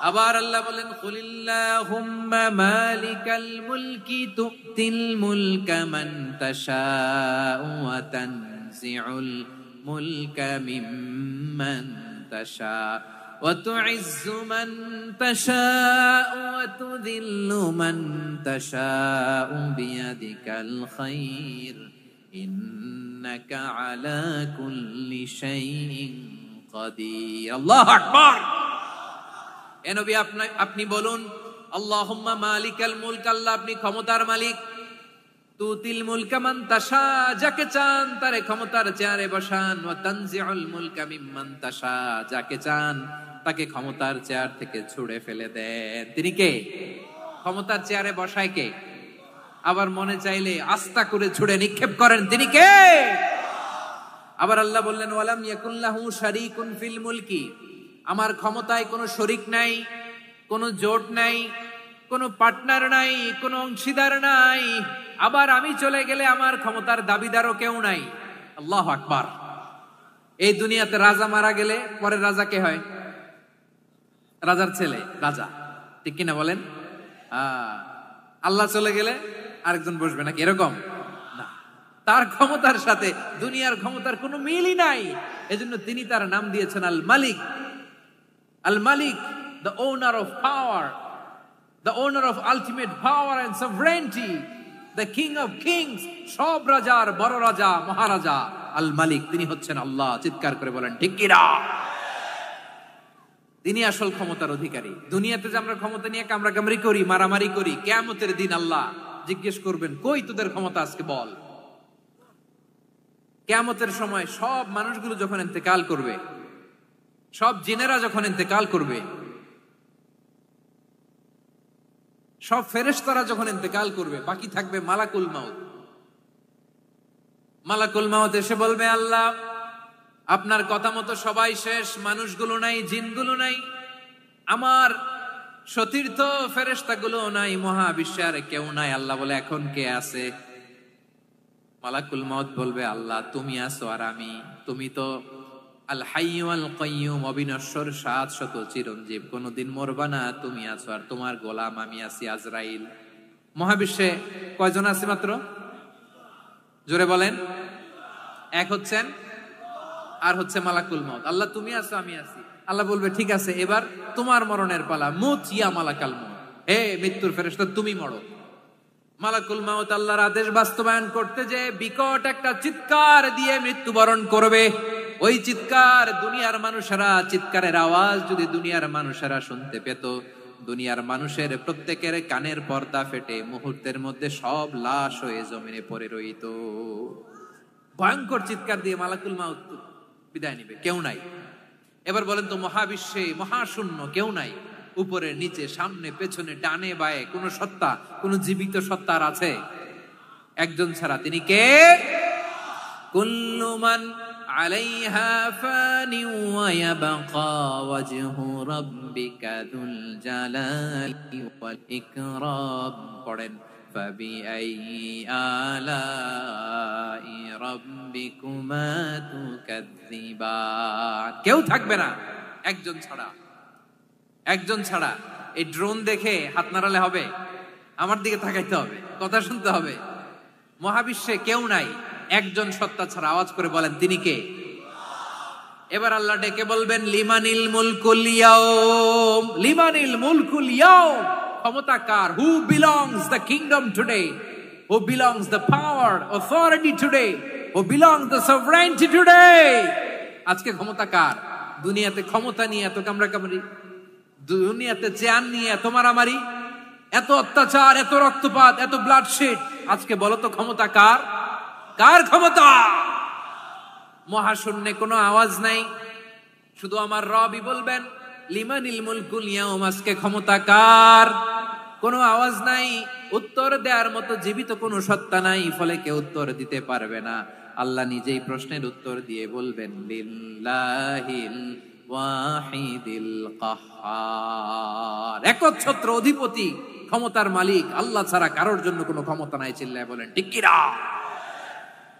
S1: আবার আল্লাহ বলেন, কুলিল্লাহুম্মা মালিকাল মুলকি তুতিল মুলকা মান তাশাউ ওয়া তানজিউল মুলকা মিম্মান তাশা ওয়া তুইজ্জু মান তাশাউ ওয়া তুযিল্লু মান তাশাউ বিয়াদিকাল খায়র ইন্নাকা আলা কুল্লি শাইইন কাদির। আল্লাহু আকবার। এ নবী, আপনি বলুন, আল্লাহুম্মা মালিকাল মুলক, আল্লাহ আপনি ক্ষমতার মালিক। তুতিল মুলকা মান তাশা, যাকে চান তারে ক্ষমতার চেয়ারে বসান। ওয়া তানজিউল মুলকা মিম্মান তাশা, যাকে চান তাকে ক্ষমতার চেয়ার থেকে ছুঁড়ে ফেলে দেন। তিনি কে? ক্ষমতার চেয়ারে বসায় কে? আবার মনে চাইলে আস্থা করে ছুঁড়ে নিক্ষেপ করেন, তিনি কে? আবার আল্লাহ বললেন, ওয়ালাম ইয়াকুল্লাহু শারীকুন ফিল মুলকি, আমার ক্ষমতায় কোনো শরিক নাই, কোনো জোট নাই, কোনো পার্টনার নাই, কোনো অংশীদার নাই। আবার আমি চলে গেলে আমার ক্ষমতার দাবিদারও কেউ নাই। আল্লাহু আকবার। এই দুনিয়াতে রাজা মারা গেলে পরে রাজা কে হয়? রাজার ছেলে রাজা, ঠিক কিনা বলেন? আল্লাহ চলে গেলে আরেকজন বসবে নাকি? এরকম না। তার ক্ষমতার সাথে দুনিয়ার ক্ষমতার কোনো মিলই নাই। এজন্য তিনি তার নাম দিয়েছেন আল মালিক। আল মালিক, the owner of power, the owner of ultimate power and sovereignty, the king of kings, সব রাজার বড় রাজা, মহারাজা আল মালিক, তিনি হচ্ছেন আল্লাহ। চিৎকার করে বলেন ঠিক কিনা? তিনি আসল ক্ষমতার অধিকারী। দুনিয়াতে যে আমরা ক্ষমতা নিয়ে কামড়াকামড়ি করি, মারামারি করি, কিয়ামতের দিন আল্লাহ জিজ্ঞেস করবেন, কই তোদের ক্ষমতা আজকে বল। কিয়ামতের সময় সব মানুষগুলো যখন ইন্তেকাল করবে, সব জিনেরা যখন ইন্তেকাল করবে, সব ফেরেশতারা যখন ইন্তেকাল করবে, বাকি থাকবে মালাকুল মাউত। মালাকুল মাউত এসে বলবে, আল্লাহ আপনার কথা মতো সবাই শেষ, মানুষগুলো নাই, জিনগুলো নাই, আমার সতীর্থ ফেরেশতাগুলো নাই, মহাবিশ্বে আর কেউ নাই। আল্লাহ বলে, এখন কে আছে? মালাকুল মাউত বলবে, আল্লাহ তুমি আছো আর আমি। তুমি তো আল হাইয়্যু আল কাইয়্যুম, অবিনশ্বর, শাশ্বত, চিরঞ্জীব, কোনদিন মরবা না, তুমি আছো আর তোমার গোলাম আমি আছি আজরাইল। মহাবিশ্বে কয়জন আছে মাত্র? জোরে বলেন। এক হচ্ছেন, আর হচ্ছে মালাকুল মাউত। আল্লাহ তুমি আছো আমি আছি। আল্লাহ বলবে, ঠিক আছে, এবার তোমার মরণের পালা, মুত ইয়া মালাকাল মাউত, হে মৃত্যুর ফেরেশতা তুমি মরো। মালাকুল মাউত আল্লাহর আদেশ বাস্তবায়ন করতে যে বিকট একটা চিৎকার দিয়ে মৃত্যুবরণ করবে। ওই চিৎকার দুনিয়ার মানুষেরা, চিৎকারের আওয়াজ যদি দুনিয়ার মানুষেরা শুনতে পেত, দুনিয়ার মানুষের প্রত্যেকের কানের পর্দা ফেটে মুহূর্তের মধ্যে সব লাশ হয়ে জমিনে পড়ে রইত। ভয়ঙ্কর চিৎকার দিয়ে মালাকুল মাউত বিদায় নিবে, কেউ নাই। এবার বলেন তো, মহাবিশ্বে মহাশূন্য, কেউ নাই, উপরে নিচে সামনে পেছনে ডানে বায়ে কোন সত্তা, কোন জীবিত সত্তার আছে? একজন ছাড়া, তিনি কে? কুল্লু মান আলাইহা ফানি ওয়া ইয়াবকা ওয়াজহু রাব্বিকা যুল জালালি ওয়াল ইকরাম। পড়েন, ফাবিআইয়ি আলাই রাব্বিকুমা তুকাযযিবান। কেউ থাকবে না একজন ছাড়া, একজন ছাড়া। এই ড্রোন দেখে হাত নাড়ালে হবে? আমার দিকে তাকাইতে হবে, কথা শুনতে হবে। মহাবিশ্বে কেউ নাই একজন সত্তা ছাড়া। আওয়াজ করে বলেন, তিনি কে? এবার আল্লাহ ডেকে বলবেন, লিমানিল মুলকুল ইয়াউম, লিমানিল মুলকুল ইয়াউম। ক্ষমতা কার? Who belongs the kingdom today, who belongs the power authority today, who belongs the sovereignty today. আজকে ক্ষমতা কার? দুনিয়াতে ক্ষমতা নিয়ে এত কামড়াকামড়ি, দুনিয়াতে চেয়ার নিয়ে এত মারামারি, এত অত্যাচার, এত রক্তপাত, এত ব্লাডশেড। আজকে বলো তো ক্ষমতা কার? কার ক্ষমতা? মহাশূন্যে কোনো আওয়াজ নাই, শুধু আমার রবই বলবেন, লিমানিল মুলকুল ইয়াউম। আজকে ক্ষমতা কার? কোনো আওয়াজ নাই, উত্তর দেওয়ার মতো জীবিত কোনো সত্তা নাই, ফলে কেউ উত্তর দিতে পারবে না। আল্লাহ নিজেই প্রশ্নের উত্তর দিয়ে বলবেন, লিল্লাহিল ওয়াহিদিল কাহ্হার। একচ্ছত্র অধিপতি, ক্ষমতার মালিক আল্লাহ ছাড়া কারোর জন্য কোনো ক্ষমতা নাই। চিল্লায় বলেন ঠিক কি না?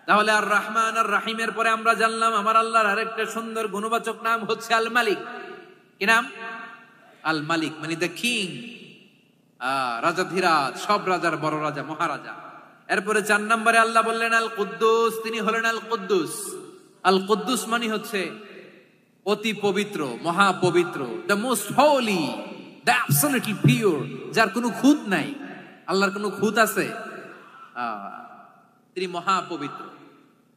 S1: তাহলে আর রহমান আর রাহিমের পরে আমরা জানলাম আমার আল্লাহর আরেকটা সুন্দর গুণবাচক নাম হচ্ছে আল মালিক। কি নাম? আল মালিক, মানে দ্য কিং, রাজাধিরাজ, সব রাজার বড় রাজা, মহারাজা। এরপরে 4 নম্বরে আল্লাহ বললেন আল কুদ্দুস, তিনি হলেন আল কুদ্দুস। আল কুদ্দুস মানে হচ্ছে অতি পবিত্র, মহাপবিত্র, the most holy, the absolutely pure, যার কোনো খুঁত নাই। আল্লাহর কোনো খুঁত আছে? তিনি মহাপবিত্র।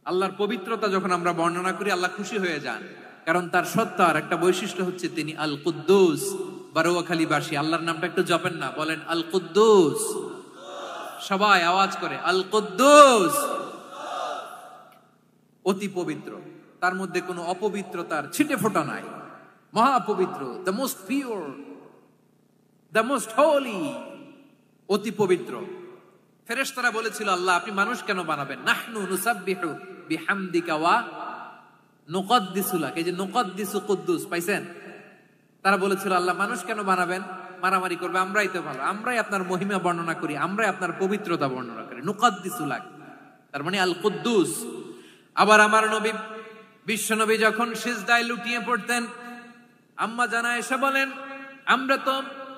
S1: আল্লাহর পবিত্রতা যখন আমরা বর্ণনা করি, আল্লাহ খুশি হয়ে যান, কারণ তার সত্তার একটা বৈশিষ্ট্য হচ্ছে তিনি আল কুদ্দুস। বারোয়াখালীবাসী আল্লাহর নামটা একটু জপেন না, বলেন আল কুদ্দুস। সবাই আওয়াজ করে আল কুদ্দুস। অতি পবিত্র, তার মধ্যে কোনো অপবিত্রতার ছিটে ফোঁটা নাই, মহাপবিত্র, the most pure, the most holy, অতি পবিত্র। ফেরেশতারা বলেছিল, আল্লাহ আপনি মানুষ কেন বানাবেন? নাহনু নুসাব্বিহু বিহামদিকা ওয়া নুকদ্দিসু লাক। এই যে নুকদ্দিসু কুদ্দুস পাইছেন? তারা বলেছিল, আল্লাহ মানুষ কেন বানাবেন? মারামারি করবে, আমরাই তো ভালো, আমরাই আপনার মহিমা বর্ণনা করি, আমরাই আপনার পবিত্রতা বর্ণনা করি। নুকদ্দিসু লাক, তার মানে আল কুদ্দুস। আবার আমার নবী, বিশ্ব নবী যখন সিজদায় লুটিয়ে পড়তেন, আম্মা জানা এসে বলেন, আমরা তো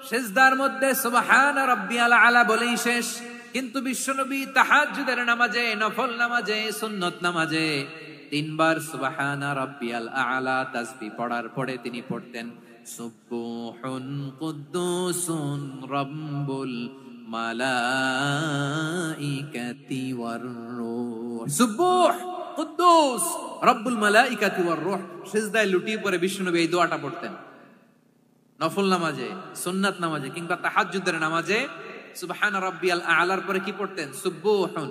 S1: সিজদার মধ্যে সুবহানা রাব্বিয়াল আলা বলেই শেষ, কিন্তু বিশ্বনবী তাহাজ্জুদের নামাজে, নফল নামাজে, সুন্নত নামাজে 3 বার সুবহানা রাব্বিয়াল আলা তাসবিহ পড়ার পরে তিনি পড়তেন সুবহুন কুদ্দুসুন রাব্বুল মালাইকাতি ওয়ার রূহ। সুবহ কুদ্দুস রব্বুল মালাইকাতি ওয়ার রূহ। সিজদায় লুটিয়ে পড়ে বিশ্বনবী এই দোয়াটা পড়তেন। নফল নামাজে, সুন্নাত নামাজে কিংবা তাহাজ্জুদের নামাজে সুবহান রাব্বিয়াল আলার পরে কি পড়তেন? সুবহুন।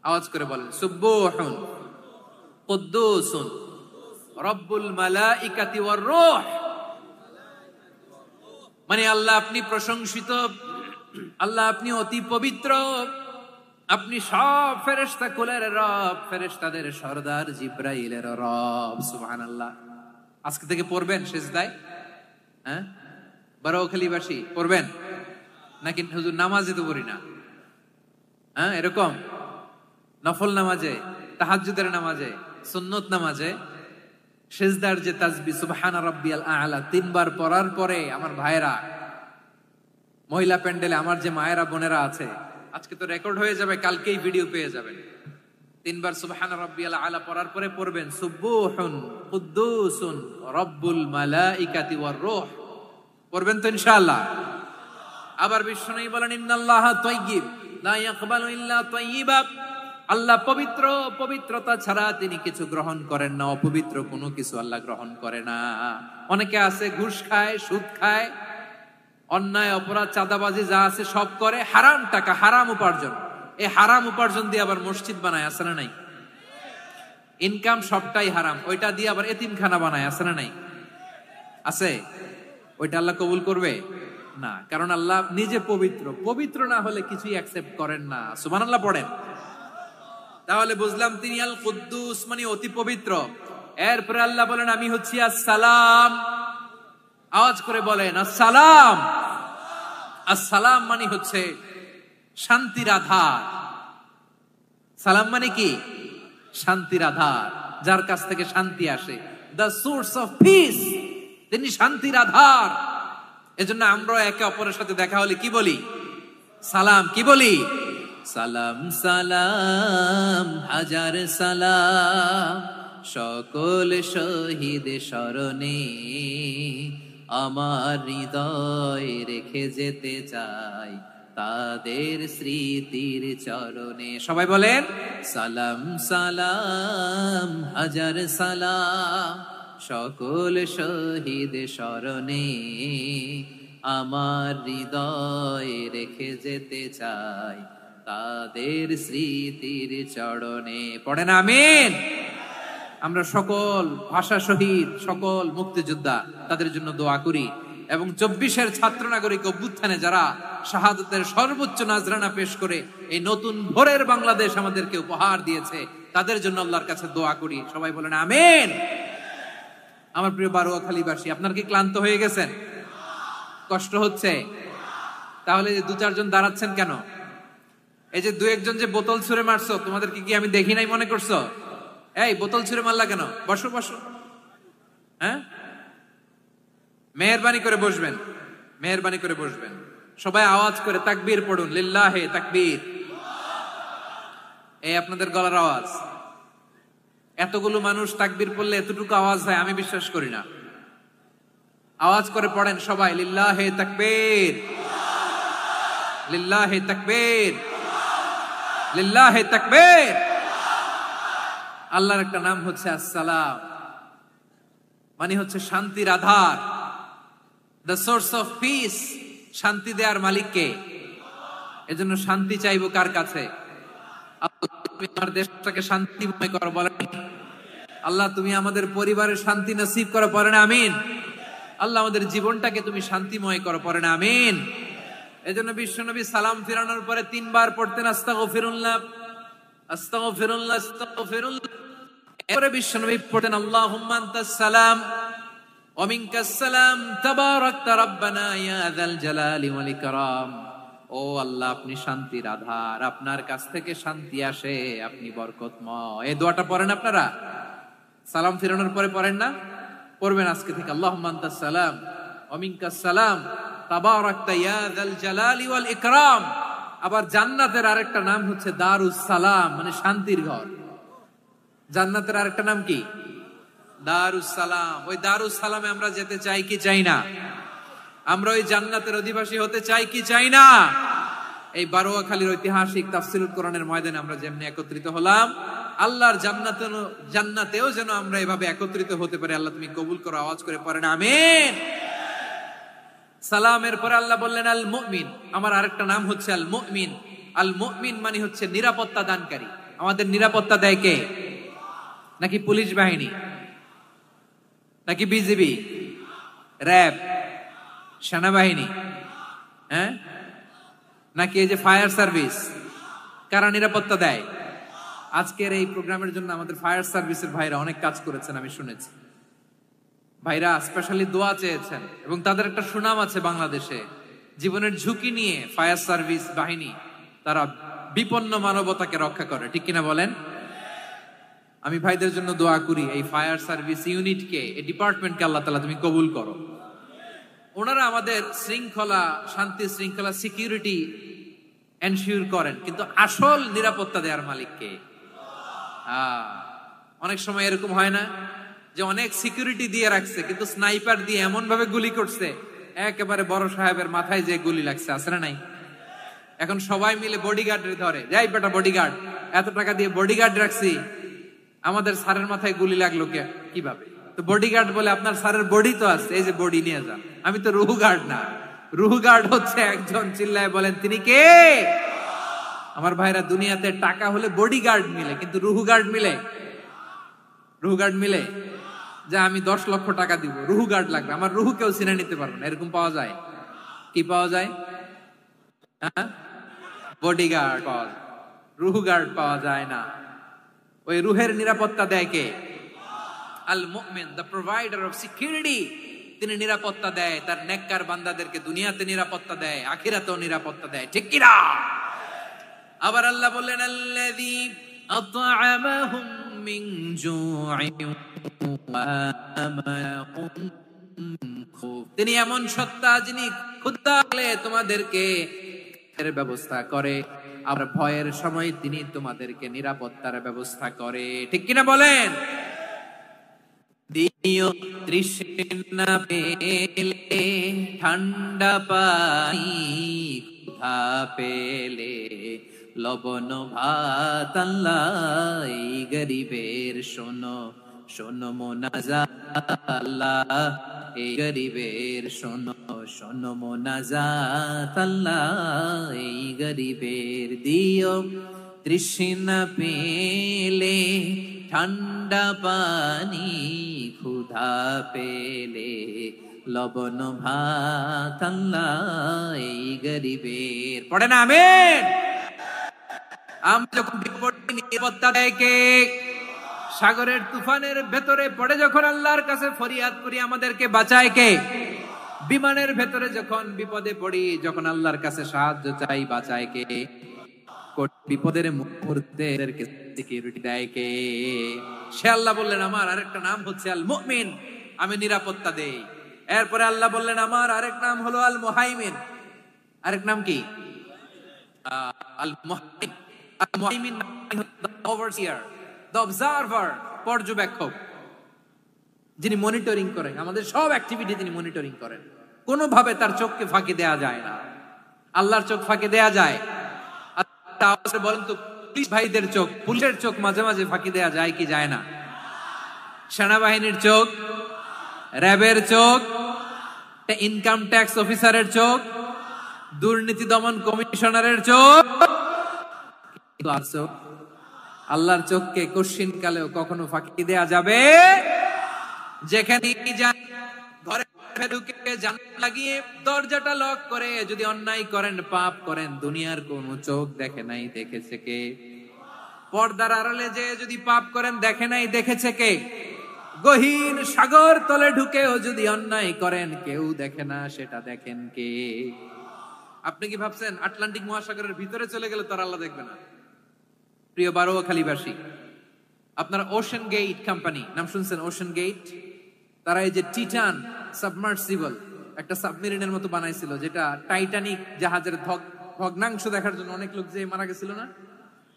S1: আওয়াজ করে বলেন সুবহুন কুদ্দুসুন রব্বুল মালাইকাতি ওয়ার রূহ, মানে আল্লাহ আপনি প্রশংসিত, আল্লাহ আপনি অতি পবিত্র, আপনি সব ফেরেশতা কুলের রব, ফেরেশতাদের সরদার জিব্রাইলের রব। সুবহানাল্লাহ। আজকে থেকে পড়বেন সিজদায়? হ্যাঁ, বারোখালীবাসী পড়বেন নাকি হুজুর নামাজে তো পড়ি না? হ্যাঁ, এরকম নফল নামাজে, তাহাজ্জুদের নামাজে, সুন্নত নামাজে সিজদার যে তাসবিহ সুবহানা রাব্বিয়াল আ'লা 3 বার পড়ার পরে আমার ভাইরা, মহিলা প্যান্ডেলে আমার যে মায়েরা বোনেরা আছে, আজকে তো রেকর্ড হয়ে যাবে, কালকেই ভিডিও পেয়ে যাবেন। 3 বার সুবহানা রাব্বিয়াল আ'লা পড়ার পরে পড়বেন সুবহুন কুদ্দুসুন রব্বুল মালাইকাতি ওয়ার রূহ। পড়বেন তো ইনশাআল্লাহ? আবার বিশ্বনবী বলেন ইন্নাল্লাহা তাইয়্যিব লা ইয়াকবালু ইল্লা তাইয়্যিবা, আল্লাহ পবিত্র, পবিত্রতা ছাড়া তিনি কিছু গ্রহণ করেন না, অপবিত্র কোনো কিছু আল্লাহ গ্রহণ করে না। অনেকে আছে ঘুষ খায়, সুদ খায়, অন্যায় অপরাধ চাঁদাবাজি যা আছে সব করে, হারাম টাকা, হারাম উপার্জন। এই হারাম উপার্জন দিয়ে আবার মসজিদ বানায়, আছে না নাই? ইনকাম সবটাই হারাম, ওইটা দিয়ে আবার এতিমখানা বানায়, আছে না নাই? আছে। ওইটা আল্লাহ কবুল করবে না, কারণ আল্লাহ নিজে পবিত্র, পবিত্র না হলে কিছুই অ্যাকসেপ্ট করেন না। সুবহানাল্লাহ পড়েন। তাহলে বুঝলাম তিনি আল কুদ্দুস মানে অতি পবিত্র। এরপরে আল্লাহ বলেন আমি হচ্ছি আসসালাম। আওয়াজ করে বলেন আসসালাম। আসসালাম মানে হচ্ছে শান্তির আধার। সালাম মানে কি? শান্তির আধার, যার কাছ থেকে শান্তি আসে। দ্য সোর্স অফ পিস, তিনি শান্তির আধার। এজন্য আমরা একে অপরের সাথে দেখা হলে কি বলি? সালাম। কি বলি? সালাম সালাম হাজার সালাম, সকল শহীদ স্মরণে আমার হৃদয় রেখে যেতে চাই তাদের স্মৃতির চরণে। সবাই বলেন সালাম সালাম হাজার সালাম, সকল শহীদ স্মরণে আমার হৃদয় রেখে যেতে চাই তাদের স্মৃতির চরণে। পড়েন আমিন। আমরা সকল ভাষা শহীদ, সকল মুক্তিযোদ্ধা, তাদের জন্য দোয়া করি। এবং 24-এর ছাত্র নাগরিক অভ্যুত্থানে যারা শাহাদাতের সর্বোচ্চ নাজরানা পেশ করে এই নতুন ভোরের বাংলাদেশ আমাদেরকে উপহার দিয়েছে, তাদের জন্য আল্লাহর কাছে দোয়া করি। সবাই বলেন আমিন। আমার প্রিয় বারোয়াখালীবাসী, আপনারা কি ক্লান্ত হয়ে গেছেন? কষ্ট হচ্ছে? তাহলে 2-4 জন দাঁড়াচ্ছেন কেন? এই যে 2-1 জন যে বোতল ছুঁড়ে মারছো, তোমাদেরকে কি আমি দেখি নাই মনে করছো? এই বোতল ছুঁড়ে মারলা কেন? বসো বসো। হ্যাঁ, মেহেরবানি করে বসবেন, মেহেরবানি করে বসবেন। সবাই আওয়াজ করে তাকবীর পড়ুন, লিল্লাহে তাকবীর। এই আপনাদের গলার আওয়াজ। এতগুলো মানুষ তাকবীর পড়লে এতটুকু আওয়াজ হয় আমি বিশ্বাস করি না। আওয়াজ করে পড়েন সবাই, লিল্লাহে তাকবীর, লিল্লাহে তাকবীর, লিল্লাহে তাকবীর। আল্লাহর একটা নাম হচ্ছে আসসালাম, মানে হচ্ছে শান্তির আধার, দ্য সোর্স অফ পিস। শান্তি দেওয়ার মালিক কে? এজন্য শান্তি চাইবো কার কাছে? আল্লাহ তুমি আমার দেশটাকে শান্তিময় করো, বলেন আল্লাহ তুমি আমাদের পরিবারের শান্তি নসিব করো, পড়েন আমিন। আল্লাহ আমাদের জীবনটাকে তুমি শান্তিময় করো, পড়েন আমিন। এজন্য বিশ্বনবী সালাম ফিরানোর পরে 3 বার পড়তেন আস্তাগফিরুল্লাহ, আস্তাগফিরুল্লাহ, আস্তাগফিরুল্লাহ। এরপরে বিশ্বনবী পড়তেন আল্লাহুম্মা আনতাস সালাম ওয়া মিনকাস সালাম তাবারাকতা রাব্বানা ইয়া যাল জালালি ওয়াল ইকরাম। ও আল্লাহ আপনি শান্তির আধার, আপনার কাছ থেকে শান্তি আসে, আপনি বরকতময়। এই দোয়াটা পড়েন আপনারা? সালাম ফিরানোর পরে পড়েন না? পড়বেন আজকে থেকে। আল্লাহুম্মা আনতাস সালাম ওয়া মিনকাস সালাম তাবারাকতা ইয়া যাল জালালি ওয়াল ইকরাম। আবার জান্নাতের আরেকটা নাম হচ্ছে দারুস সালাম, মানে শান্তির ঘর। জান্নাতের আরেকটা নাম কি? দারুস সালাম। ওই দারুস সালামে আমরা যেতে চাই কি চাই না? আমরা ওই জান্নাতের অধিবাসী হতে চাই কি চাই না? এই বারোয়াখালীর ঐতিহাসিক তাফসীরুল কোরআনের ময়দানে আমরা যেমনি একত্রিত হলাম, আল্লাহর জান্নাতেও যেন আমরা এভাবে একত্রিত হতে পারি। আল্লাহ তুমি কবুল করো। আওয়াজ করে পড়েন আমিন। সালামের পরে আল্লাহ বললেন আল মুমিন। আমার আরেকটা নাম হচ্ছে আল মুমিন। আল মুমিন মানে হচ্ছে নিরাপত্তা দানকারী। আমাদের নিরাপত্তা দেয় কে? নাকি পুলিশ বাহিনী? নাকি বিজিবি, র্যাব, সেনাবাহিনী, হ্যাঁ, নাকি এই যে ফায়ার সার্ভিস? কারা নিরাপত্তা দেয়? আজকের এই প্রোগ্রামের জন্য আমাদের ফায়ার সার্ভিসের ভাইরা অনেক কাজ করেছেন, আমি শুনেছি। ভাইরা স্পেশালি দোয়া চেয়েছেন এবং তাদের একটা সুনাম আছে বাংলাদেশে। জীবনের ঝুঁকি নিয়ে ফায়ার সার্ভিস বাহিনী তারা বিপন্ন মানবতাকে রক্ষা করে, ঠিক কিনা বলেন? আমি ভাইদের জন্য দোয়া করি, এই ফায়ার সার্ভিস ইউনিটকে, এই ডিপার্টমেন্টকে আল্লাহ তাআলা তুমি কবুল করো। ওনারা আমাদের শৃঙ্খলা, শান্তি শৃঙ্খলা, সিকিউরিটি এনশিওর করেন, কিন্তু আসল নিরাপত্তা দেওয়ার মালিক কে? অনেক সময় এরকম হয় না যে অনেক সিকিউরিটি দিয়ে রাখছে, কিন্তু স্নাইপার দিয়ে এমন ভাবে গুলি করছে একেবারে বড় সাহেবের মাথায় যে গুলি লাগছে, আছে না নাই? এখন সবাই মিলে বডিগার্ডের ধরে, যাই বেটা বডিগার্ড, এত টাকা দিয়ে বডিগার্ড রাখছি, আমাদের স্যারের মাথায় গুলি লাগলো কিভাবে? তো বডিগার্ড বলে আপনার স্যারের বডি তো আছে, এই যে বডি নিয়ে যান। আমি তো রুহু গার্ড না, রুহু গার্ড হচ্ছে একজন, চিল্লায় বলেন তিনি কে? আমার ভাইরা, দুনিয়াতে টাকা হলে বডিগার্ড মিলে, কিন্তু রুহু গার্ড মিলে? রুহু গার্ড মিলে? যে আমি 10 লক্ষ টাকা দিব, রুহু গার্ড লাগবে, আমার রুহু কেউ চিনে নিতে পারবে না, এরকম পাওয়া যায়? কি পাওয়া যায়? বডিগার্ড পাওয়া যায়, রুহু গার্ড পাওয়া যায় না। ওই রুহের নিরাপত্তা দেয় কে? আল মুমিন, দ্য প্রোভাইডার অফ সিকিউরিটি। তিনি নিরাপত্তা দেয় তার নেককার বান্দাদেরকে, দুনিয়াতে নিরাপত্তা দেয়, আখিরাতেও নিরাপত্তা দেয়, ঠিক কি না? আবার আল্লাহ বললেন, আল্লাযী আত'আমাহুম মিন জু'ইন ওয়া আমানাহুম মিন খাউফ। তিনি এমন সত্তা যিনি ক্ষুধা হলে তোমাদেরকে এর ব্যবস্থা করে, আর ভয়ের সময় তিনি তোমাদেরকে নিরাপত্তার ব্যবস্থা করে, ঠিক কিনা বলেন? দিও তৃষ্ণা পেলে ঠান্ডা পানি, ক্ষুধা পেলে লবণ ভাত, আল্লাহ এই গরিবের শোনো শোনো মোনাজাত, আল্লাহ এই গরিবের শোনো শোনো মোনাজাত, আল্লাহ এই গরিবের। দিও তৃষ্ণা পেলে ঠান্ডা পানি, ক্ষুধা পেলে লবণ ভাত, আল্লাহ এই গরিবের। পড়ে না আমিন? আমরা যখন বিপদে নিরাপত্তা দেয় কে? সাগরের তুফানের ভেতরে পড়ে যখন আল্লাহর কাছে ফরিয়াদ করি, আমাদেরকে বাঁচায় কে? বিমানের ভেতরে যখন বিপদে পড়ি, যখন আল্লাহর কাছে সাহায্য চাই, বাঁচায় কে? বিপদের মুহূর্তে সিকিউরিটি দেয় কে? সে আল্লাহ বললেন, আমার আরেকটা নাম হচ্ছে আল মুমিন, আমি নিরাপত্তা দেই। এরপরে আল্লাহ বললেন, আমার আরেক নাম হলো আল মুহাইমিন। আরেক নাম কি? আল মুহাইমিন। আল মুহাইমিন দ্য ওভারসিয়ার, দ্য অবজারভার, পর্যবেক্ষক, যিনি মনিটরিং করেন আমাদের সব অ্যাক্টিভিটি, তিনি মনিটরিং করেন। কোনোভাবে তার চোখকে ফাঁকি দেয়া যায় না। আল্লাহর চোখ ফাঁকি দেয়া যায়? বলেন তো, পুলিশ ভাইদের চোখ, পুলিশের চোখ মাঝে মাঝে ফাঁকি দেয়া যায় কি যায় না? সেনাবাহিনীর চোখ, র্যাবের চোখ, ইনকাম ট্যাক্স অফিসারের চোখ, দুর্নীতি দমন কমিশনারের চোখ, আল্লাহর চোখকে কশিন কালেও কখনো ফাঁকি দেয়া যাবে? যেখানে ঘরে ঢুকে জানালা লাগিয়ে দরজাটা লক করে যদি অন্যায় করেন, পাপ করেন, দুনিয়ার কোন চোখ দেখে নাই, দেখেছে কে? পর্দার আড়ালে যে যদি পাপ করেন, দেখে নাই, দেখেছে কে? গহীন সাগর তলে ঢুকেও যদি অন্যায় করেন, কেউ দেখে না, সেটা দেখেন কে? আপনি কি ভাবছেন আটলান্টিক মহাসাগরের ভিতরে চলে গেলে তার আল্লাহ দেখবে না? প্রিয় বারোয়াখালীবাসী, আপনারা ওশান গেট কোম্পানি নাম শুনছেন? ওশান গেট, তারা এই যে টিটান সাবমার্সিবল একটা সাবমেরিনের মতো বানাইছিল, যেটা টাইটানিক জাহাজের ভগ্নাংশ দেখার জন্য অনেক লোক যে মারা গেছিল না,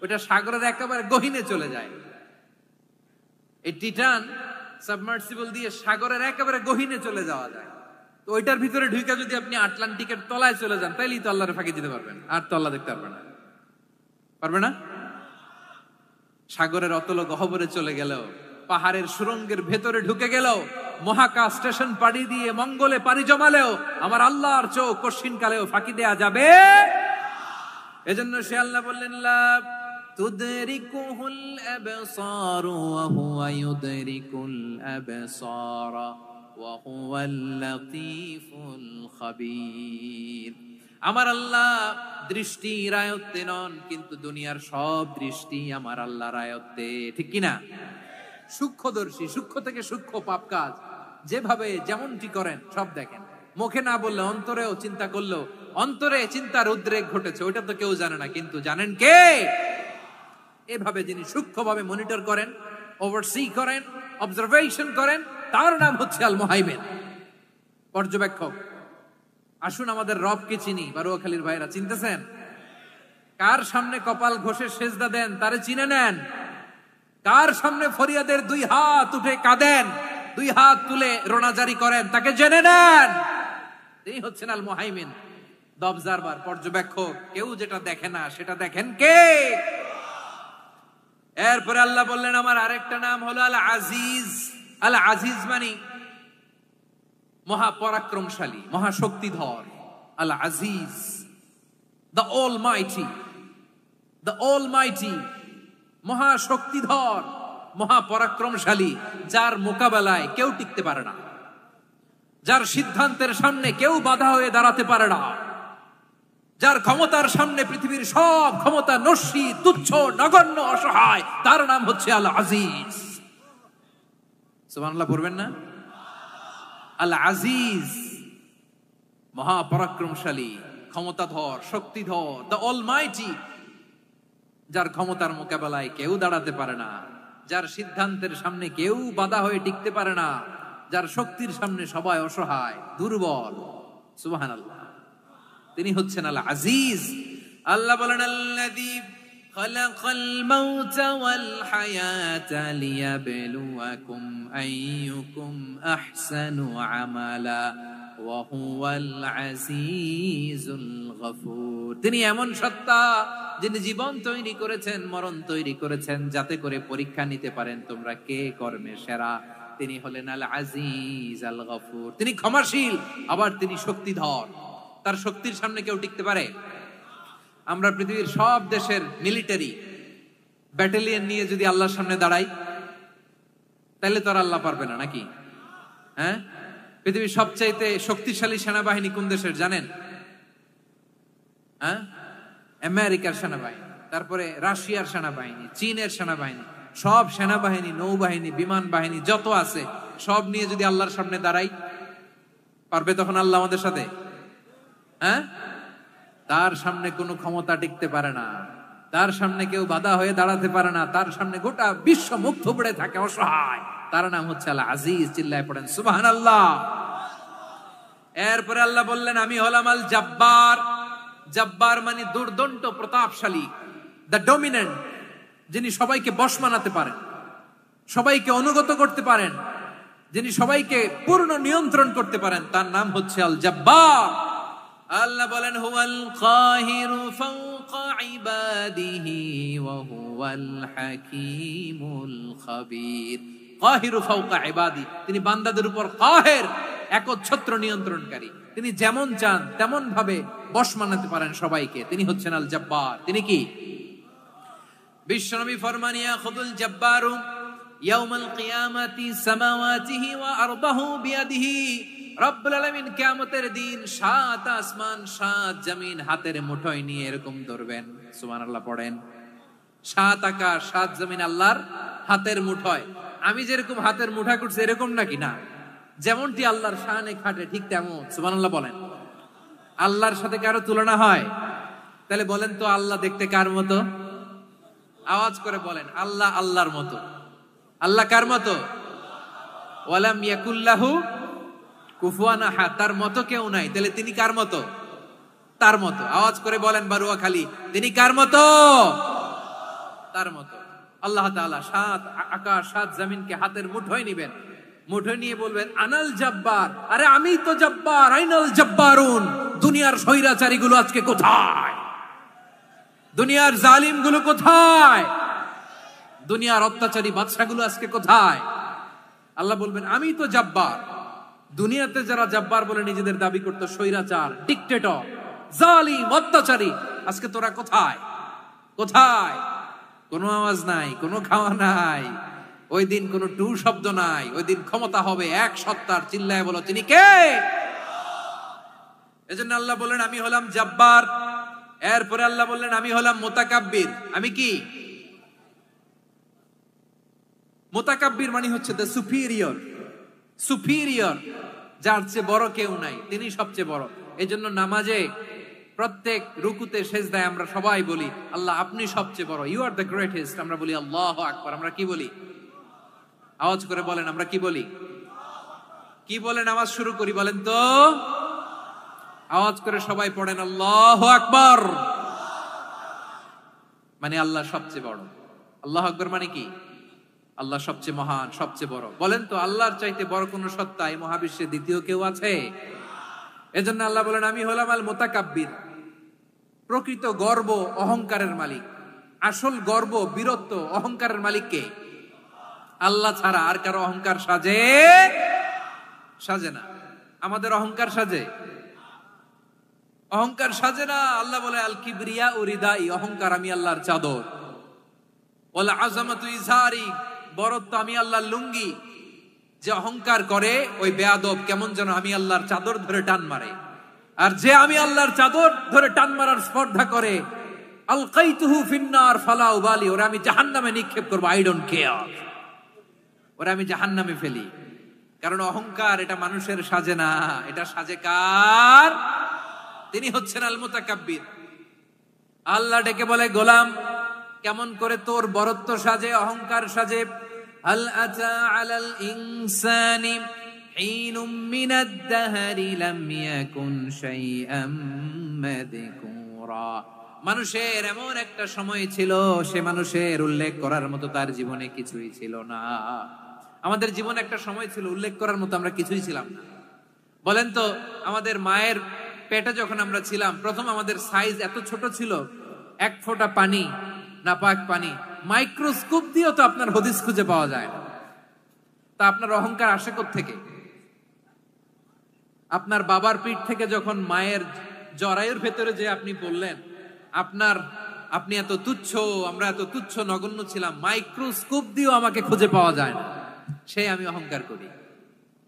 S1: ওটা সাগরের একেবারে গহীনে চলে যায়। এই টিটান সাবমার্সিবল দিয়ে সাগরের একেবারে গহীনে চলে যাওয়া যায়। তো ওইটার ভিতরে ঢুকে যদি আপনি আটলান্টিকের তলায় চলে যান, তাইলেই তো আল্লাহরে ফাঁকি দিতে পারবেন, আর তো আল্লাহ দেখতে পারবে না। পারবে না? সাগরের অতল গহ্বরে চলে গেলেও, পাহাড়ের সুরঙ্গের ভেতরে ঢুকে গেলেও, মহাকাশ স্টেশন পাড়ি দিয়ে মঙ্গলে পাড়ি জমালেও, আমার আল্লাহর চোখ কশিন কালেও ফাঁকি দেয়া যাবে? এজন্য সে আল্লাহ বললেন, লা তুদরিকুহুল আবসার ওয়া হুয়া ইউদরিকুল আবসার ওয়া হুয়াল লাতীফুল খাবীর। আমার আল্লাহ দৃষ্টির আয়ত্তে নন, কিন্তু দুনিয়ার সব দৃষ্টি আমার আল্লাহর আয়ত্তে, ঠিক কিনা? সূক্ষ্মদর্শী, সূক্ষ্ম থেকে সূক্ষ্ম পাপ কাজ যেভাবে যেমনটি করেন সব দেখেন। মুখে না বললে অন্তরেও চিন্তা করলেও অন্তরে চিন্তার উদ্রেক ঘটেছে, ওইটা তো কেউ জানে না, কিন্তু জানেন কে? এভাবে যিনি সূক্ষ্মভাবে মনিটর করেন, ওভারসি করেন, অবজারভেশন করেন, তার নাম হচ্ছে আল মুহাইমিন, পর্যবেক্ষক। আসুন আমাদের রবকে চিনি। বারুয়াখালীর ভাইরা চিনতেছেন? কার সামনে কপাল ঘষে সেজদা দেন তারে চিনে নেন। কার সামনে ফরিয়াদের দুই হাত উঠে কাঁদেন, দুই হাত তুলে রোনাজারি করেন, তাকে জেনে নেন। তিনি হচ্ছেন আল মুহাইমিন, দ্য অবজারভার, পর্যবেক্ষক। কেউ যেটা দেখে না সেটা দেখেন কে? এরপরে আল্লাহ বললেন আমার আরেকটা নাম হলো আল আজিজ। আল আজিজ মানে মহাপরাক্রমশালী, মহাশক্তিধর। আল আজিজ, দ্য অলমাইটি, দ্য অলমাইটি, মহাশক্তিধর, মহাপরাক্রমশালী, যার মোকাবেলায় কেউ টিকতে পারে না, যার সিদ্ধান্তের সামনে কেউ বাধা হয়ে দাঁড়াতে পারে না, যার ক্ষমতার সামনে পৃথিবীর সব ক্ষমতা নস্যি, তুচ্ছ, নগণ্য, অসহায়, তার নাম হচ্ছে আল আজিজ। সুবহানাল্লাহ পড়বেন না? আল আজিজ, মহাপরাক্রমশালী, ক্ষমতাধর, শক্তিধর, দ্য অলমাইটি, যার ক্ষমতার মোকাবেলায় কেউ দাঁড়াতে পারে না, যার সিদ্ধান্তের সামনে কেউ বাধা হয়ে টিকতে পারে না, যার শক্তির সামনে সবাই অসহায়, দুর্বল। সুবহানাল্লাহ, তিনি হচ্ছেন আল আজিজ। আল্লাহ বলেন আল্লাযী খালাকাল মাউতা ওয়াল হায়াতা লিয়াবলুয়াকুম আইয়ুকুম আহসানু আমালা ওয়া হুয়াল আজিজুল গফুর। তিনি এমন সত্তা যিনি জীবন তৈরি করেছেন, মরণ তৈরি করেছেন, যাতে করে পরীক্ষা নিতে পারেন তোমরা কে কর্মে সেরা। তিনি হলেন আল আজিজ আল গফুর। তিনি ক্ষমাশীল, আবার তিনি শক্তিধর। তার শক্তির সামনে কেউ টিকতে পারে? আমরা পৃথিবীর সব দেশের মিলিটারি ব্যাটালিয়ন নিয়ে যদি আল্লাহর সামনে দাঁড়াই, তাহলে তো আর আল্লাহ পারবে না, নাকি? হ্যাঁ, পৃথিবীর সবচাইতে শক্তিশালী সেনাবাহিনী কোন দেশের জানেন? হ্যাঁ, আমেরিকার সেনাবাহিনী, তারপরে রাশিয়ার সেনাবাহিনী, চীনের সেনাবাহিনী, সব সেনাবাহিনী, নৌবাহিনী, বিমান বাহিনী যত আছে সব নিয়ে যদি আল্লাহর সামনে দাঁড়াই, পারবে তখন আল্লাহ আমাদের সাথে? হ্যাঁ, তার সামনে কোনো ক্ষমতা টিকতে পারে না, তার সামনে কেউ বাধা হয়ে দাঁড়াতে পারে না, তার সামনে গোটা বিশ্ব মুখ থুবড়ে থাকে, অসহায়। তার নাম হচ্ছে আল আজিজ। চিল্লায় পড়েন সুবহানাল্লাহ। এরপরে আল্লাহ বললেন আমি হলাম আল জব্বার। জব্বার মানে দুর্দণ্ড, প্রতাপশালী, দ্য ডমিনেন্ট, যিনি সবাইকে বশ মানাতে পারেন, সবাইকে অনুগত করতে পারেন, যিনি সবাইকে পূর্ণ নিয়ন্ত্রণ করতে পারেন, তার নাম হচ্ছে আল জব্বার। আল্লাহ বলেন হুয়াল কাহিরু ফাওকা ইবাদিহি ওয়া হুয়াল হাকীমুল খাবীর। কাহিরু ফাওকা ইবাদি, তিনি বান্দাদের উপর কাহের, একচ্ছত্র নিয়ন্ত্রণকারী। তিনি যেমন চান তেমন ভাবে বশ মানাতে পারেন সবাইকে। তিনি হচ্ছেন আল জব্বার। তিনি কি? বিশ্বনবী ফরমান ইয়াখুদুল জব্বারু ইয়াউমাল কিয়ামাতি সামাওয়াতিহি ওয়া আরদাহু বিয়াদিহি। রব্বুল আলামিন কিয়ামতের দিন 7 আসমান 7 জমিন হাতের মুঠোয় নিয়ে এরকম ধরবেন। সুবহানাল্লাহ পড়েন। 7 আকাশ 7 জমিন আল্লাহর হাতের মুঠোয়। আমি যেরকম হাতের মুঠা করছি এরকম নাকি? না, যেমনটি আল্লাহর শানে খাটে ঠিক তেমন। সুবহানাল্লাহ বলেন। আল্লাহর সাথে কারো তুলনা হয়? তাহলে বলেন তো আল্লাহ দেখতে কার মতো? আওয়াজ করে বলেন, আল্লাহ আল্লাহর মতো। আল্লাহ কার মতো? ওয়ালাম ইয়াকুল্লাহু কুফুয়ান আহাদ, তার মতো কেউ নাই। তাহলে তিনি কার মতো? তার মতো। আওয়াজ করে বলেন বারুয়াখালী, তিনি কার মতো? তার মতো। আল্লাহ তাআলা 7 আকাশ 7 জমিনকে হাতের মুঠোয় নিবেন, মুঠোয় নিয়ে বলবেন আনাল জব্বার। আরে আমি তো জব্বার, আইনাল জব্বারুন। দুনিয়ার স্বৈরাচারী গুলো আজকে কোথায়? দুনিয়ার জালিম গুলো কোথায়? দুনিয়ার অত্যাচারী বাদশাগুলো আজকে কোথায়? আল্লাহ বলবেন আমি তো জব্বার। দুনিয়াতে যারা জব্বার বলে নিজেদের দাবি করতো, স্বৈরাচার, ডিক্টেটর, জালিম, অত্যাচারী, আজকে তোরা কোথায়? কোথায়? কোনো আওয়াজ নাই, কোনো খাওয়া নাই, ওই দিন কোনো টু শব্দ নাই। ওই দিন ক্ষমতা হবে এক সত্তার। চিল্লায় বলো তিনি কে? এজন্য আল্লাহ বললেন আমি হলাম জব্বার। এরপরে আল্লাহ বললেন আমি হলাম মুতাকাব্বির। আমি কি? মুতাকাব্বির মানে হচ্ছে দ্য সুপিরিয়র। সুপিরিয়র, যার চেয়ে বড় কেউ নাই, তিনি সবচেয়ে বড়। এজন্য নামাজে প্রত্যেক রুকুতে সেজদায় আমরা সবাই বলি আল্লাহ আপনি সবচেয়ে বড়, ইউ আর দ্য গ্রেটেস্ট। আমরা বলি আল্লাহু আকবার। আমরা কি বলি? আওয়াজ করে বলেন, আমরা কি বলি? কি বলে নামাজ শুরু করি বলেন তো? আওয়াজ করে সবাই পড়েন আল্লাহু আকবার। মানে আল্লাহ সবচেয়ে বড়। আল্লাহু আকবার মানে কি? আল্লাহ সবচেয়ে মহান, সবচেয়ে বড়। বলেন তো আল্লাহর চাইতে বড় কোন সত্তা এই মহাবিশ্বে দ্বিতীয় কেউ আছে? এজন্য আল্লাহ বলেন আমি হলাম আল মুতাকাব্বির। প্রকৃত গর্ব অহংকারের মালিক। আসল গর্ব, বীরত্ব, অহংকারের মালিক কে? আল্লাহ ছাড়া আর কারো অহংকার সাজে? সাজে না। আমাদের অহংকার সাজে? অহংকার সাজে না। আল্লাহ বলে আল কিবরিয়া উরিদাই, অহংকার আমি আল্লাহর চাদর। ওয়াল আযামাতু ইজারি, বড়ত্ব আমি আল্লাহর লুঙ্গি। যে অহংকার করে ওই বেয়াদব কেমন যেন আমি আল্লাহর চাদর ধরে টান মারে। আর যে আমি আল্লাহর চাদর ধরে টান মারার স্পর্ধা করে আলকাইতুহু ফিন্নার ফালা উবালি, ওরা আমি জাহান্নামে নিক্ষেপ করব, আই ডোন্ট কেয়ার। ওরা আমি জাহান্নামে ফেলি। কারণ অহংকার এটা মানুষের সাজে না, এটা সাজে কার? তিনি হচ্ছেন আল মুতাকাব্বির। আল্লাহ ডেকে বলে গোলাম কেমন করে তোর বরত্ব সাজে, অহংকার সাজে? হাল আতা আলাল ইনসানি হিনুম মিনাদ দাহরি লাম ইয়াকুন শাইআম মাযকুরা। মানুষের এমন একটা সময় ছিল, সে মানুষের উল্লেখ করার মতো তার জীবনে কিছুই ছিল না। আমাদের জীবনে একটা সময় ছিল উল্লেখ করার মতো আমরা কিছুই ছিলাম না। বলেন তো আমাদের মায়ের পেটে যখন আমরা ছিলাম, প্রথম আমাদের সাইজ এত ছোট ছিল, এক ফোঁটা পানি, নাপাক পানি, মাইক্রোস্কোপ দিয়েও তো আপনার হদিস খুঁজে পাওয়া যায় না। তা আপনার অহংকার আসে কোত্থেকে? আপনার বাবার পিঠ থেকে যখন মায়ের জরায়ুর ভেতরে যে আপনি বললেন আপনি এত তুচ্ছ, আমরা এত তুচ্ছ নগণ্য ছিলাম, মাইক্রোস্কোপ দিয়েও আমাকে খুঁজে পাওয়া যায় না, সেই আমি অহংকার করি।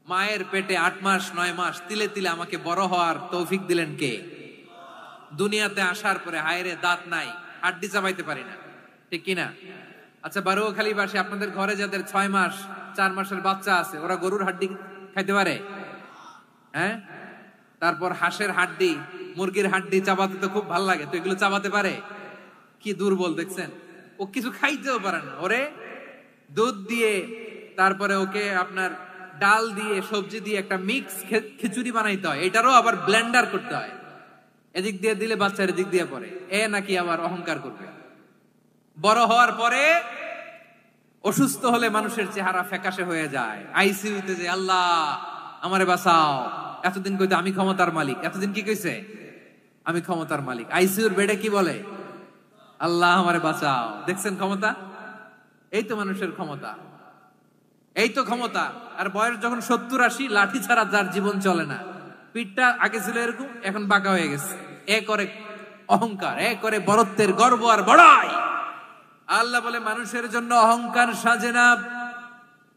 S1: মায়ের পেটে 8 মাস 9 মাস তিলে তিলে আমাকে বড় হওয়ার তৌফিক দিলেন কে? দুনিয়াতে আসার পরে হায়রে দাঁত নাই, হাড্ডি চাবাইতে পারি না, ঠিক কিনা? আচ্ছা বারুখালী বাসী আপনাদের ঘরে যাদের 6 মাস 4 মাসের বাচ্চা আছে, ওরা গরুর হাড্ডি খাইতে পারে? হ্যাঁ। তারপর হাঁসের হাড্ডি, মুরগির হাড্ডি চাবাতে তো খুব ভালো লাগে, তো এগুলো চাবাতে পারে? কি দুর্বল দেখছেন, ও কিছু খাইতেও পারে না। ওরে দুধ দিয়ে, তারপরে ওকে আপনার ডাল দিয়ে, সবজি দিয়ে একটা মিক্স খিচুড়ি বানাইতে হয়, এটারও আবার ব্লেন্ডার করতে হয়। এদিক দিয়ে দিলে বাচ্চার এদিক দিয়ে পড়ে, এ নাকি আবার অহংকার করবে। বড় হওয়ার পরে অসুস্থ হলে মানুষের চেহারা ফ্যাকাশে হয়ে যায়, আইসিইউতে যে আল্লাহ আমারে বাঁচাও। এতদিন কইতে আমি ক্ষমতার মালিক, এতদিন কি কইছে? আমি ক্ষমতার মালিক। আইসিইউর বেডে কি বলে? আল্লাহ আমারে বাঁচাও। দেখছেন ক্ষমতা? এই তো মানুষের ক্ষমতা, এই তো ক্ষমতা। আর বয়স যখন 70-80, লাঠি ছাড়া যার জীবন চলে না। পিঠটা আগে ছিল এরকম, এখন বাঁকা হয়ে গেছে। এ করে অহংকার, এ করে বড়ত্বের গর্ব আর বড়াই। আল্লাহ বলে মানুষের জন্য অহংকার সাজে না,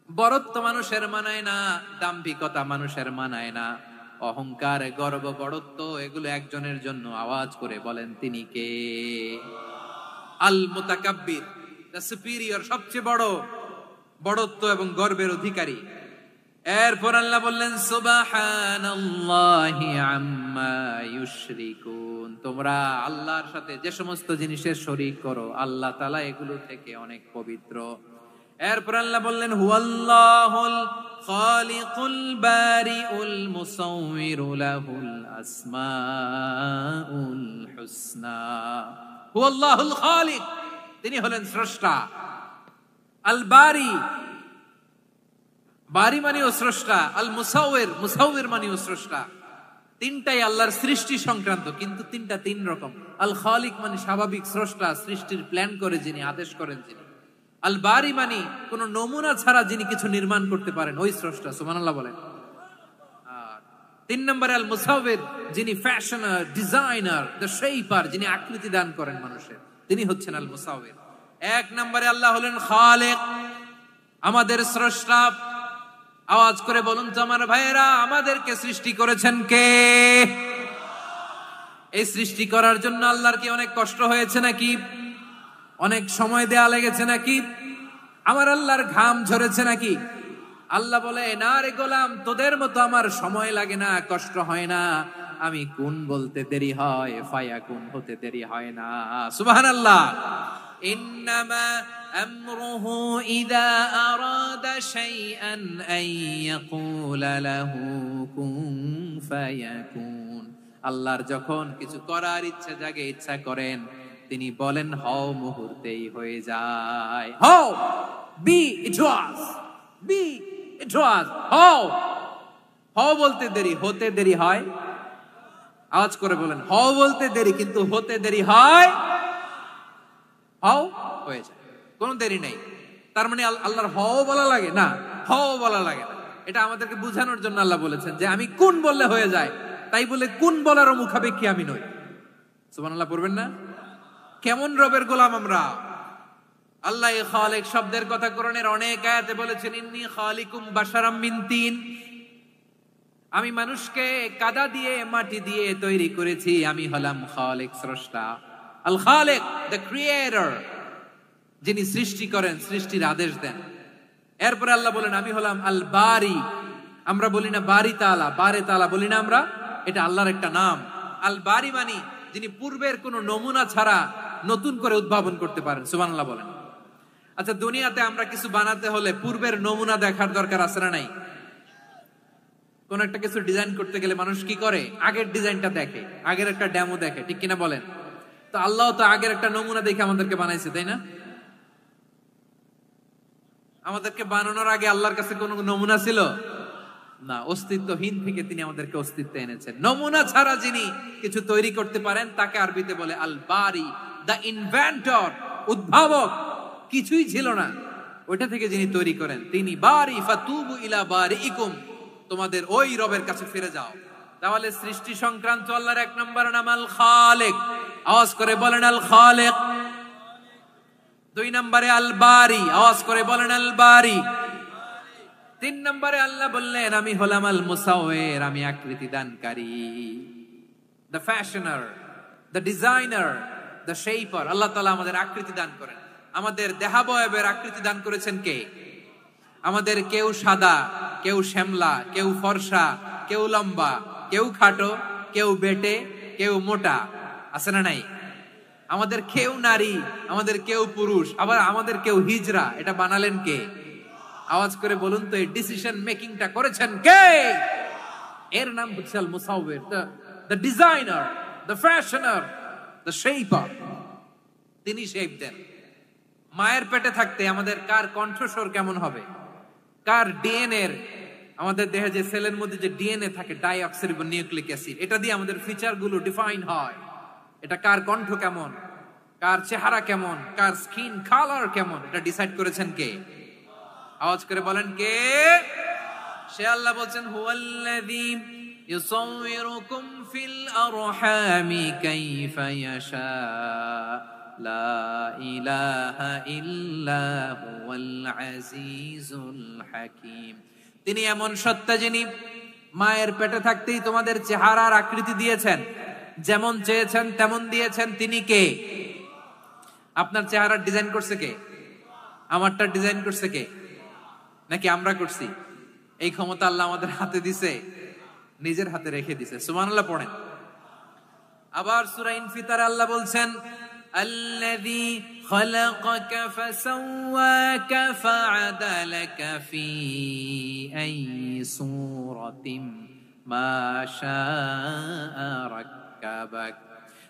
S1: বড়ত্ব মানুষের মানায় না, দাম্ভিকতা মানুষের মানায় না। অহংকার, গর্ব, বড়ত্ব এগুলো একজনের জন্য। আওয়াজ করে বলেন তিনি কে? আল মুতাকাব্বির, দ্য সুপিরিয়র, সবচেয়ে বড়, বড়ত্ব এবং গর্বের অধিকারী। এরপর আল্লাহ বললেন সুবহানাল্লাহি আম্মা ইউশরিকুন। তোমরা আল্লাহর সাথে যে সমস্ত জিনিসের শরীক করো, আল্লাহ তাআলা এগুলো থেকে অনেক পবিত্র। এরপর আল্লাহ বললেন হুয়াল্লাহুল খালিকুল বারিউল মুসাউবিরু লাহুল আসমাউল হুসনা। হুয়াল্লাহুল খালিক, তিনি হলেন স্রষ্টা। আল বারি, বারি মানেও স্রষ্টা। আল মুসাউবির, মুসাউবির মানেও স্রষ্টা। তিনটাই আল্লাহর সৃষ্টি সংক্রান্ত, কিন্তু তিনটা তিন রকম। আল খালিক মানে স্বাভাবিক স্রষ্টা, সৃষ্টির প্ল্যান করে যিনি, আদেশ করেন যিনি। আল বারি মানে কোন নমুনা ছাড়া যিনি কিছু নির্মাণ করতে পারেন, ওই স্রষ্টা। সুবহানাল্লাহ বলেন। আর 3 নম্বরে আল মুসাউবির, যিনি ফ্যাশনার, ডিজাইনার, দ্য শেপার, যিনি আকৃতি দান করেন মানুষের, তিনি হচ্ছেন আল মুসাউবির। এক নম্বরে আল্লাহ হলেন খালেক, আমাদের স্রষ্টা। আওয়াজ করে বলুন তো আমার ভাইয়েরা, আমাদেরকে সৃষ্টি করেছেন কে? এই সৃষ্টি করার জন্য আল্লাহর কি অনেক কষ্ট হয়েছে নাকি? অনেক সময় দেয়া লেগেছে নাকি? আমার আল্লাহর ঘাম ঝরেছে নাকি? আল্লাহ বলে, না রে গোলাম, তোদের মতো আমার সময় লাগে না, কষ্ট হয় না। আমি কুন বলতে দেরি হয়, ফায়াকুন হতে দেরি হয় না। সুবহানাল্লাহ। ইন্নামা আমরুহু ইযা আরাদা শাইআন আন ইয়াকুলা লাহু কুন ফায়াকুন। আল্লাহর যখন কিছু করার ইচ্ছা জাগে, ইচ্ছা করেন, তিনি বলেন হও, মুহূর্তেই হয়ে যায়। হও, বি ইট ওয়াজ, বি ইট ওয়াজ। হও, হও বলতে দেরি, হতে দেরি হয়। আওয়াজ করে বলেন, হও বলতে দেরি কিন্তু হতে দেরি হয়। হও হয়ে যায়, কোনো দেরি নেই। তার মানে আল্লাহর হও বলা লাগে না, হও বলা লাগে না। এটা আমাদেরকে বোঝানোর জন্য আল্লাহ বলেছেন যে আমি কোন বললে হয়ে যায়, তাই বলে কোন বলারও মুখাপেক্ষী আমি নই। সুবহানাল্লাহ পড়বেন না? কেমন রবের গোলাম আমরা! আল্লাহ খালিক শব্দের কথা কোরআনের অনেক আয়াতে বলেছেন, ইন্নী খালিকুম বাশারাম মিন তিন। আমি মানুষকে কাদা দিয়ে, মাটি দিয়ে তৈরি করেছি। আমি হলাম খালিক, স্রষ্টা। আল খালিক, দ্য ক্রিয়েটর, যিনি সৃষ্টি করেন, সৃষ্টির আদেশ দেন। এরপরে আল্লাহ বলেন আমি হলাম আল বারি। আমরা বলি না বারি তাআলা, বারে তাআলা বলি না আমরা, এটা আল্লাহর একটা নাম। আল বারি মানে যিনি পূর্বের কোন নমুনা ছাড়া নতুন করে উদ্ভাবন করতে পারেন। সুবহানাল্লাহ বলেন। আচ্ছা, দুনিয়াতে আমরা কিছু বানাতে হলে পূর্বের নমুনা দেখার দরকার আছে না নাই? কোন একটা কিছু ডিজাইন করতে গেলে মানুষ কি করে? আগের ডিজাইনটা দেখে, আগের একটা ডেমো দেখে, ঠিক কিনা বলেন? তো আল্লাহ তো আগের একটা নমুনা দেখে আমাদেরকে বানাইছে, তাই না? আমাদেরকে বানানোর আগে আল্লাহর কাছে কোন নমুনা ছিল না। অস্তিত্বহীন থেকে তিনি আমাদেরকে অস্তিত্বে এনেছেন। নমুনা ছাড়া যিনি কিছু তৈরি করতে পারেন তাকে আরবিতে বলে আল বারি, দা ইনভেন্টর, উদ্ভাবক। কিছুই ছিল না, ওইটা থেকে যিনি তৈরি করেন তিনি বারি। ফাতুবু ইলা বারিইকুম, তোমাদের ওই রবের কাছে ফিরে যাও। তাহলে সৃষ্টি সংক্রান্ত আল্লাহর এক নম্বর নাম আল খালিক। আওয়াজ করে বলেন আল খালিক। দুই নম্বরে আল বারি। আওয়াজ করে বলেন আল বারি। তিন নম্বরে আল্লাহ বললেন আমি হলাম আল মুসাওয়ির, আমি আকৃতি দানকারী। The fashioner, the designer, the shaper. Allah তাআলা আমাদের আকৃতি দান করেন। আমাদের দেহাবয়বের আকৃতি দান করেছেন কে? আমাদের কেউ সাদা, কেউ শ্যামলা, কেউ ফর্সা, কেউ লম্বা, কেউ খাটো, কেউ বেটে, কেউ মোটা, আছে না নাই? আমাদের কেউ নারী, আমাদের কেউ পুরুষ, আবার আমাদের কেউ হিজড়া। এটা বানালেন কে? আওয়াজ করে বলুন তো, এই ডিসিশন মেকিংটা করেছেন কে? এর নাম হচ্ছে আল মুসাওয়ির, the designer, the fashioner, the shaper. তিনি শেপ দেন। মায়ের পেটে থাকতে আমাদের কার কণ্ঠস্বর কেমন হবে, কার ডিএনএ, আমাদের দেহে যে সেলের মধ্যে যে ডিএনএ থাকে, ডাইঅক্সিরিবোনিউক্লিক অ্যাসিড, এটা দিয়ে আমাদের ফিচার গুলো ডিফাইন হয়। এটা কার কণ্ঠ কেমন, কার চেহারা কেমন, কার স্কিন কালার কেমন, এটা ডিসাইড করেছেন কে? আওয়াজ করে বলেন কে? সে আল্লাহ বলছেন হুয়াল্লাযী ইউসাউয়িরুকুম ফিল আরহামি কাইফা ইয়াশা লা ইলাহা ইল্লা হুয়াল আজিজুল হাকীম। তিনি এমন সত্তা যিনি মায়ের পেটে থাকতেই তোমাদের চেহারার আকৃতি দিয়েছেন, যেমন চেয়েছেন তেমন দিয়েছেন। তিনি কে? আপনার চেহারার ডিজাইন করছে কে? আমারটা ডিজাইন করছে কে? নাকি আমরা করছি? এই ক্ষমতা আল্লাহ আমাদের হাতে দিছে, নিজের হাতে রেখে দিছে। সুবহানাল্লাহ পড়েন। আবার সূরা ইনফিতারে আল্লাহ বলছেন আল্লাযী খালাকাকা ফাসাওয়াকা ফাআদালাকা ফি আইয়ি সূরাতিন মা শাআ রাক্কাবাক।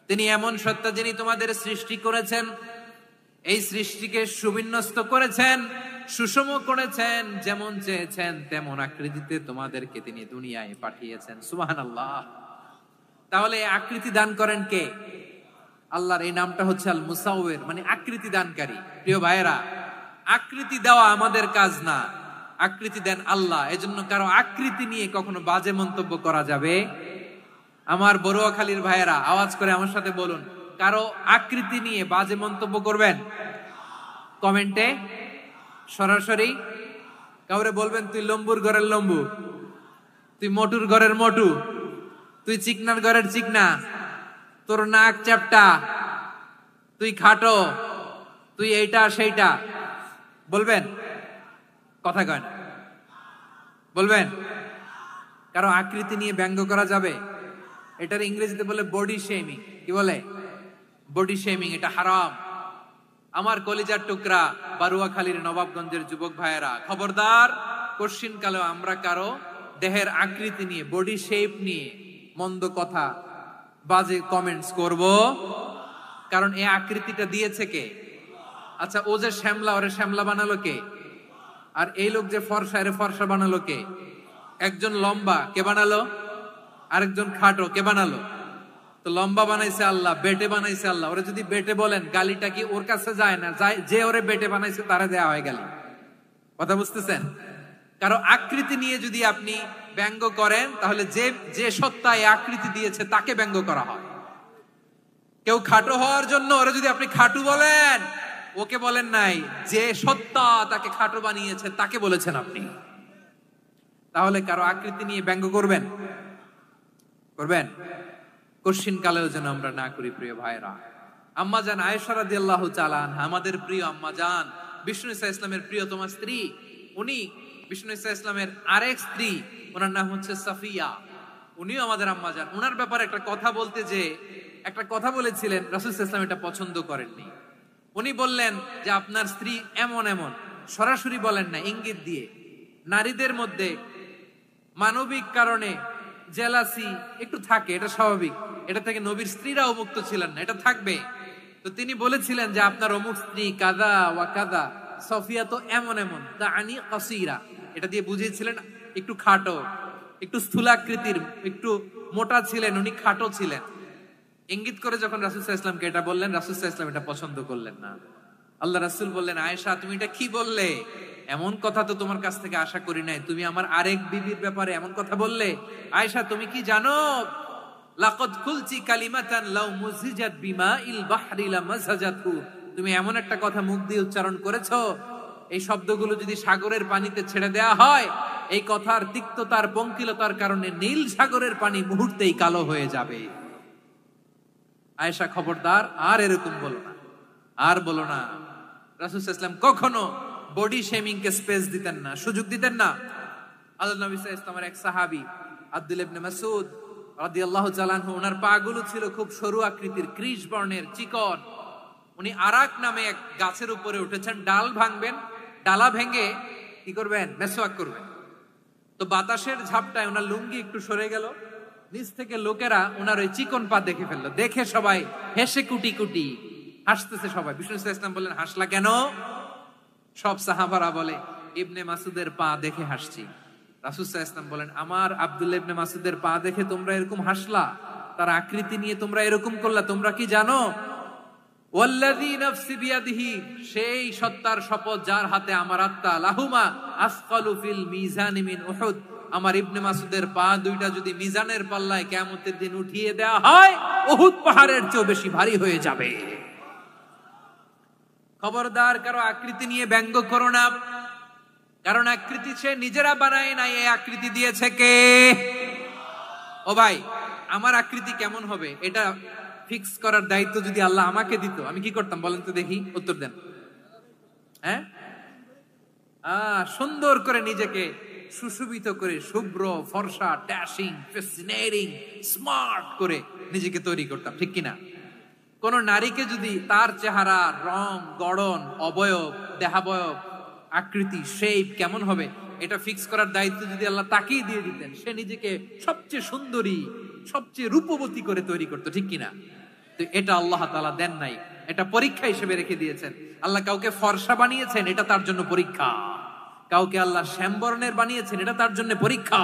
S1: তিনি এমন সত্তা যিনি তোমাদের সৃষ্টি করেছেন, এই সৃষ্টিকে সুবিন্যস্ত করেছেন, সুষম করেছেন, যেমন চেয়েছেন তেমন আকৃতিতে তোমাদেরকে তিনি দুনিয়ায় পাঠিয়েছেন। সুবহানাল্লাহ। তাহলে আকৃতি দান করেন কে? আল্লাহর এই নামটা হচ্ছে আল মুসাওয়ির, মানে আকৃতি দানকারী। প্রিয় ভাইয়েরা, আকৃতি দেওয়া আমাদের কাজ না, আকৃতি দেন আল্লাহ। এজন্য কারো আকৃতি নিয়ে কখনো বাজে মন্তব্য করা যাবে? আমার বড়ুয়াখালীর ভাইয়েরা আওয়াজ করে আমার সাথে বলুন, কারো আকৃতি নিয়ে বাজে মন্তব্য করবেন? কমেন্টে সরাসরি কাউরে বলবেন তুই লম্বুর ঘরের লম্বু, তুই মোটুর ঘরের মোটু, তুই চিকনার ঘরের চিকনা, তোর নাক চ্যাপটা, তুই খাটো, তুই এইটা সেইটা বলবেন? কথা কয় না, বলবেন? কারো আকৃতি নিয়ে ব্যঙ্গ করা যাবে? এটার ইংরেজিতে বলে বডি শেমিং। কি বলে? Body shaming. এটা হারাম। আমার কলিজার টুকরা বারুয়াখালীর নবাবগঞ্জের যুবক ভাইয়েরা, খবরদার, কোশ্চিন কালেও আমরা কারো দেহের আকৃতি নিয়ে, বডি শেপ নিয়ে মন্দ কথা, বাজে কমেন্টস করব। কারণ এই আকৃতিটা দিয়েছে কে? আচ্ছা, ও যে শ্যামলা, ওরে শ্যামলা বানালো কে? আর এই লোক যে ফর্সা, এরে ফর্সা বানালো কে? একজন লম্বা, কে বানালো? আরেকজন খাটো, কে বানালো? তো লম্বা বানাইছে আল্লাহ, বেটে বানাইছে আল্লাহ। ওরে যদি বেটে বলেন, গালিটা কি ওর কাছে যায় না? যায়। যে ওরে বেটে বানাইছে তারে দেয়া হয় গালি। কথা বুঝতেছেন? কারো আকৃতি নিয়ে যদি আপনি ব্যঙ্গ করেন, তাহলে যে যে সত্তা এই আকৃতি দিয়েছে তাকে ব্যঙ্গ করা হয়। কেউ খাটো হওয়ার জন্য ওরে যদি আপনি খাটু বলেন, ওকে বলেন নাই, যে সত্তা তাকে খাটো বানিয়েছে তাকে বলেছেন আপনি। তাহলে কারো আকৃতি নিয়ে ব্যঙ্গ করবেন? করবেন? কোশ্চিন কালেও যেন আমরা না করি। প্রিয় ভাইরা, আম্মা জান আয়েশা রাদিয়াল্লাহু তাআলা আনহা, আমাদের প্রিয় আম্মা জান, বিষ্ণু ইসা ইসলামের প্রিয়তমা স্ত্রী, উনি বিষ্ণু ইসা ইসলামের আরেক স্ত্রী, ওনার নাম হচ্ছে সাফিয়া, উনিও আমাদের আম্মা জান। ওনার ব্যাপারে একটা কথা বলতে যে একটা কথা বলেছিলেন, রাসূল সাল্লাল্লাহু আলাইহি ওয়াসাল্লাম এটা পছন্দ করেননি। উনি বললেন যে আপনার স্ত্রী এমন এমন, সরাসরি বলেন না, ইঙ্গিত দিয়ে। নারীদের মধ্যে মানবিক কারণে জেলাসি একটু থাকে, এটা স্বাভাবিক। এটা থেকে নবীর স্ত্রীরাও মুক্ত ছিলেন না, এটা থাকবে। তো তিনি বলেছিলেন যে আপনার অমুক স্ত্রী কাদা ওয়া কাদা, সফিয়া তো এমন এমন, দানি কাসীরা, এটা দিয়ে বুঝিয়েছিলেন একটু খাটো, একটু স্থূলাকৃতির, একটু মোটা ছিলেন, উনি খাটো ছিলেন। ইঙ্গিত করে যখন রাসূল সাল্লাল্লাহু আলাইহি ওয়াসাল্লামকে এটা বললেন, রাসূল সাল্লাল্লাহু আলাইহি ওয়াসাল্লাম এটা পছন্দ করলেন না। আল্লাহ রাসূল বললেন, আয়েশা তুমি এটা কি বললে? এমন কথা তো তোমার কাছ থেকে আশা করি নাই। তুমি আমার আরেক বিবির ব্যাপারে এমন কথা বললে? আয়েশা, তুমি কি জানো, লাকাদ কুলতি কালিমাতান লাউ মুজিজাত বিমাইল বাহরি লামাসাজাতহু, তুমি এমন একটা কথা মুখ দিয়ে উচ্চারণ করেছো, এই শব্দগুলো যদি সাগরের পানিতে ছেড়ে দেয়া হয়, এই কথার তিক্ততার, পঙ্কিলতার কারণে নীল সাগরের পানি মুহূর্তেই কালো হয়ে যাবে। আয়েশা, খবরদার, আর এরকম বলো না, আর বলো না। রাসূল সাল্লাল্লাহু আলাইহি ওয়াসাল্লাম কখনো বডি শেমিং কে স্পেস দিতেন না, সুযোগ দিতেন না। আল্লাহর নবী সাল্লাল্লাহু আলাইহি ওয়াসাল্লামের এক সাহাবী আব্দুল্লাহ ইবনে মাসউদ রাদিয়াল্লাহু তাআলা আনহু, ওনার পা গুলো ছিল খুব সরু আকৃতির, কৃষ বর্ণের, চিকন। উনি আরাক নামে এক গাছের উপরে উঠেছেন, ডাল ভাঙবেন, ডালা ভেঙে কি করবেন? মেসওয়াক করবেন। তো বাতাসের ঝাপটায় ওনার লুঙ্গি একটু সরে গেল, নিচ থেকে লোকেরা ওনার ওই চিকন পা দেখে ফেললো। দেখে সবাই হেসে কুটি কুটি হাসতেছে সবাই। বিষ্ণু সাল্লাল্লাহু আলাইহি ওয়াসাল্লাম বললেন, হাসলা কেন? সব সাহাবারা বলে, ইবনে মাসুদের পা দেখে হাসছি। রাসূল সাল্লাল্লাহু আলাইহি ওয়াসাল্লাম বলেন, আমার আব্দুল্লাহ ইবনে মাসুদের পা দেখে তোমরা এরকম হাসলা, তার আকৃতি নিয়ে তোমরা এরকম করলা, তোমরা কি জানো? ওয়াল্লাযী নাফসি বিয়াদিহি, সেই সত্তার শপথ যার হাতে আমার আত্মা, লাহুমা আসকালু ফিল মিজানি মিন উহুদ, আমার ইবনে মাসুদের পা দুইটা যদি মিজানের পাল্লায় কিয়ামতের দিন উঠিয়ে দেওয়া হয়, উহুদ পাহাড়ের চেয়ে বেশি ভারী হয়ে যাবে। খবরদার, কারো আকৃতি নিয়ে ব্যঙ্গ করো না, কারণ আকৃতি সে নিজেরা বানায় নাই, এই আকৃতি দিয়েছে কে? ও ভাই, আমার আকৃতি কেমন হবে এটা ফিক্স করার দায়িত্ব যদি আল্লাহ আমাকে দিত, আমি কি করতাম বলেন তো দেখি, উত্তর দেন। হ্যাঁ, সুন্দর করে নিজেকে সুশোভিত করে, শুভ্র, ফর্সা, ড্যাশিং, ফ্যাসিনেটিং, স্মার্ট করে নিজেকে তৈরি করতাম, ঠিক কিনা? কোন নারীকে যদি তার চেহারা, রং, গড়ন, অবয়ব, দেহাবয়ব, আকৃতি, শেপ কেমন হবে এটা ফিক্স করার দায়িত্ব যদি আল্লাহ তাকেই দিয়ে দিতেন, সে নিজেকে সবচেয়ে সুন্দরী, সবচেয়ে রূপবতী করে তৈরি করতো, ঠিক কিনা? তো এটা আল্লাহ তাআলা দেন নাই, এটা পরীক্ষা হিসেবে রেখে দিয়েছেন। আল্লাহ কাউকে ফর্সা বানিয়েছেন, এটা তার জন্য পরীক্ষা। কাউকে আল্লাহ শ্যামবর্ণের বানিয়েছেন, এটা তার জন্য পরীক্ষা।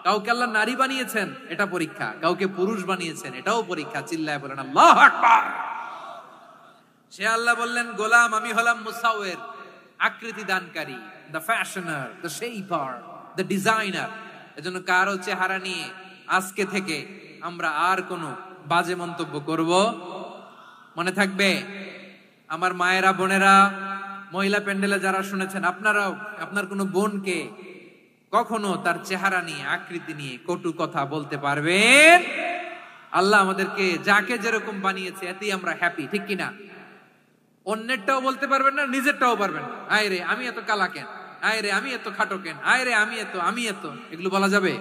S1: কাউকে আল্লাহ নারী বানিয়েছেন, এটা পরীক্ষা। কাউকে পুরুষ বানিয়েছেন, এটাও পরীক্ষা। চিল্লায় বলেন আল্লাহু আকবার। সে আল্লাহ বললেন, গোলাম, আমি হলাম মুসাওয়ির, আকৃতি দানকারী, the fashioner, the shaper, the designer. এজন্য কারো চেহারা নিয়ে আজকে থেকে আমরা আর কোনো বাজে মন্তব্য করব মনে থাকবে। আমার মায়েরা, বোনেরা, মহিলা প্যান্ডেলে যারা শুনেছেন, আপনারাও আপনার কোনো বোনকে কখনো তার চেহারা নিয়ে, আকৃতি নিয়ে কটু কথা বলতে পারবেন? আল্লাহ আমাদেরকে যাকে যেরকম বানিয়েছে এতেই আমরা হ্যাপি, ঠিক কিনা? অন্যেরটাও বলতে পারবেন না, নিজেরটাও পারবেন না। আয় রে আমি এত কালা কেন, আয় রে আমি এত খাটো কেন, আয় রে আমি এত, এগুলো বলা যাবে?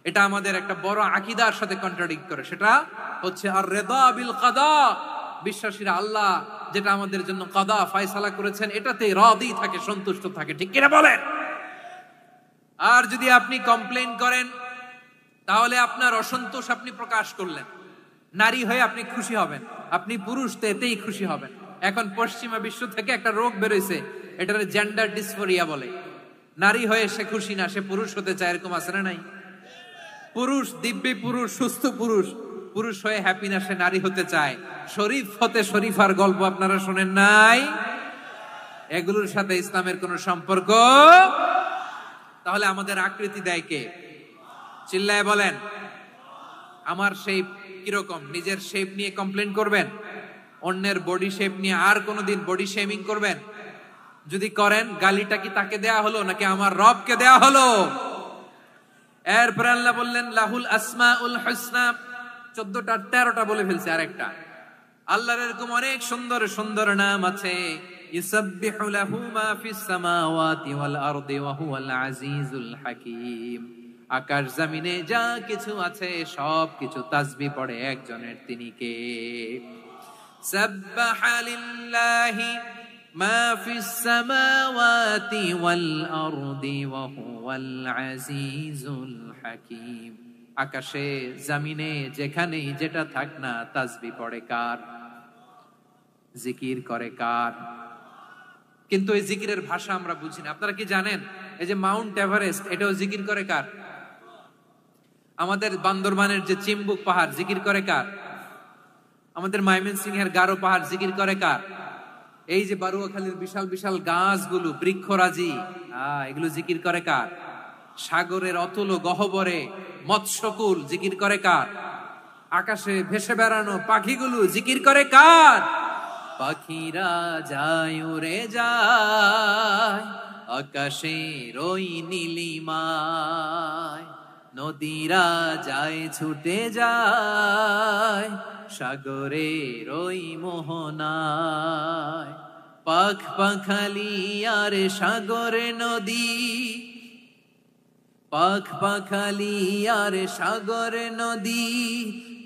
S1: এটা আমাদের একটা বড় আকীদার সাথে কন্ট্রাডিক্ট করে। সেটা হচ্ছে আর রিদা বিল কাদা। বিশ্বাসীরা আল্লাহ যেটা আমাদের জন্য কাদা ফয়সালা করেছেন এটাতে রাদি থাকে, সন্তুষ্ট থাকে, ঠিক কিনা বলেন? আর যদি আপনি কমপ্লেইন করেন তাহলে আপনার অসন্তোষ আপনি প্রকাশ করলেন। নারী হয়ে আপনি খুশি হবেন, আপনি পুরুষ তো এতেই খুশি হবেন। এখন পশ্চিমা বিশ্ব থেকে একটা রোগ বেরোইছে, এটার জেন্ডার ডিসফোরিয়া বলে। নারী হয়ে সে খুশি না, সে পুরুষ হতে চায়, এরকম আছে না নাই? পুরুষ, দিব্যি পুরুষ, সুস্থ পুরুষ, পুরুষ হয়ে হ্যাপি না, সে নারী হতে চায়। শরীফ হতে শরীফার গল্প আপনারা শোনেন নাই? এগুলোর সাথে ইসলামের কোন সম্পর্ক? তাহলে আমাদের আকৃতি দেয় কে? চিল্লায় বলেন। আমার শেপ কিরকম, নিজের শেপ নিয়ে কমপ্লেন করবেন? অন্যের বডি শেপ নিয়ে আর কোনোদিন বডি শেমিং করবেন? যদি করেন, গালিটা কি তাকে দেয়া হলো নাকি আমার রবকে দেয়া হলো? এরপর আল্লাহ বললেন লাহুল আসমাউল হুসনা, 14টা 13টা বলে ফেলছে আরেকটা। আল্লাহর এরকম অনেক সুন্দর সুন্দর নাম আছে। ইউসাব্বিহু লাহু মা ফিস সামাওয়াতি ওয়াল আরদি ওয়া হুয়াল আজিজুল হাকীম। আকাশ জমিনে যা কিছু আছে সব কিছু তাসবিহ পড়ে একজনের, তিনি কে? সাব্বাহা লিল্লাহি মা ফিস সামাওয়াতি ওয়াল আরদি ওয়া হুয়াল আজিজুল হাকীম। আকাশে জমিনে যেখানেই যেটা থাক না, তাসবিহ পড়ে কার? জিকির করে কার? কিন্তু এই জিকিরের ভাষা আমরা বুঝি না। আপনারা কি জানেন এই যে মাউন্ট এভারেস্ট, এটাও জিকির করে কার? আমাদের বান্দরবানের যে চিম্বুক পাহাড় জিকির করে কার? আমাদের ময়মনসিংহের গারো পাহাড় জিকির করে কার? এই যে বারুয়াখালীর বিশাল বিশাল গাছগুলো, বৃক্ষরাজি, এগুলো জিকির করে কার? সাগরের অতুল গহ্বরে মৎস্যকুল জিকির করে কার? আকাশে ভেসে বেড়ানো পাখিগুলো জিকির করে কার? পাখিরা যায় উড়ে যায় আকাশের ওই নীলিমায়, নদীরা যায় ছুটে যায় সাগরের ওই মোহনায়। পাখ পাখালি আর সাগরে নদী, পাখ পাখালি আর সাগরে নদী,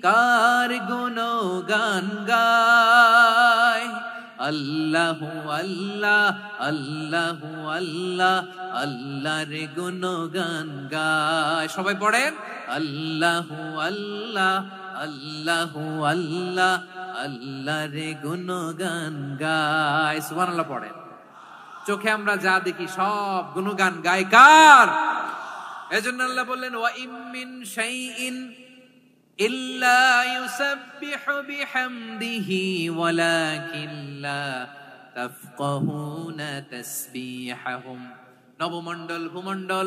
S1: কার গুণগান গায়? আল্লাহু আল্লাহ আল্লাহু আল্লাহ, আল্লাহর গুণগান গায়। সবাই পড়েন আল্লাহু আল্লাহ আল্লাহু আল্লাহ, আল্লাহর গুণগান গায়। সুবহানাল্লাহ পড়েন। চোখে আমরা যা দেখি সব গুণগান গায় কার? এজন্য আল্লাহ বললেন ওয়া ইম মিন শাইইন ইল্লা ইউসাব্বিহু বিহামদিহি ওয়ালাকিন লা তাফকাহুনা তাসবিহাহুম। নবমণ্ডল, ভূমণ্ডল,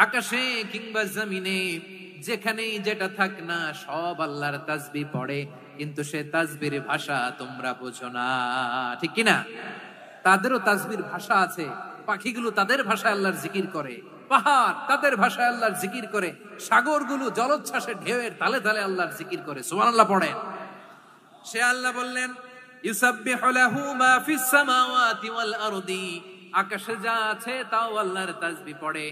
S1: আকাশে কিংবা জমিনে যেখানেই যেটা থাক না সব আল্লাহর তাসবিহ পড়ে, কিন্তু সে তাসবির ভাষা তোমরা বোঝো না, ঠিক কিনা? তাদেরও তাসবির ভাষা আছে। পাখিগুলো তাদের ভাষায় আল্লাহর জিকির করে, পাহাড় তাদের ভাষায় আল্লাহর জিকির করে, সাগরগুলো জলোচ্ছ্বাসের ঢেউয়ের তালে তালে আল্লাহর জিকির করে। সুবহানাল্লাহ পড়েন। সে আল্লাহ বললেন ইউসাব্বিহু লাহু মা ফিস সামাওয়াতি ওয়াল আরদি, আকাশে যা আছে তাও আল্লাহর তাসবিহ পড়ে,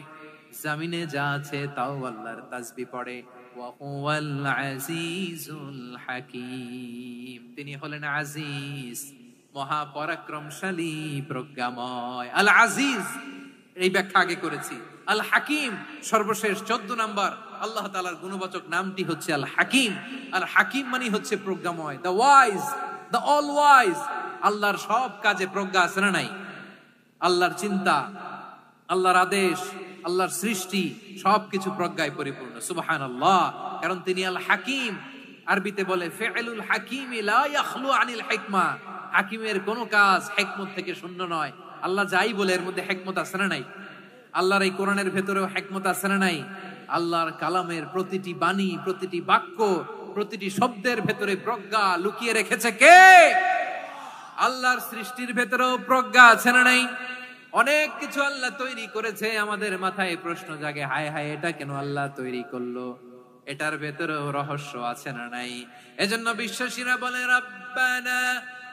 S1: জমিনে যা আছে তাও আল্লাহর তাসবিহ পড়ে। ওয়া হুয়াল আজিজুল হাকীম, তিনি হলেন আজিজ, মহাপরাক্রমশালী, প্রজ্ঞাময়। আল আজিজ এই ব্যাখ্যা আগে করেছি। আল হাকিম সর্বশেষ 14 নাম্বার আল্লাহ তাআলার গুণবাচক নামটি হচ্ছে আল হাকিম। আল হাকিম মানে হচ্ছে প্রজ্ঞাময়, the wise, the all wise. আল্লাহর সব কাজে প্রজ্ঞা আছে না নাই? আল্লাহর চিন্তা, আল্লাহর আদেশ, আল্লাহর সৃষ্টি সবকিছু প্রজ্ঞায় পরিপূর্ণ। সুবহানাল্লাহ। কারণ তিনি আল হাকিম। আরবিতে বলে ফিআলুল হাকিমি লা ইয়াখলু আনিল হিকমা, হাকিমের কোন কাজ হিকমত থেকে শূন্য নয়। আল্লাহ যাই বলে এর মধ্যে হিকমত আছে না নাই? আল্লাহর এই কোরআনের ভেতরেও হিকমত আছে না নাই? আল্লাহর কালামের প্রতিটি বাণী, প্রতিটি বাক্য, প্রতিটি শব্দের ভেতরে প্রজ্ঞা লুকিয়ে রেখেছে কে? আল্লাহর সৃষ্টির ভেতরেও প্রজ্ঞা আছে না নাই? অনেক কিছু আল্লাহ তৈরি করেছে, আমাদের মাথায় প্রশ্ন জাগে, হায় হায় এটা কেন আল্লাহ তৈরি করলো? এটার ভেতরেও রহস্য আছে না নাই? এজন্য বিশ্বাসীরা বলে, রব্বানা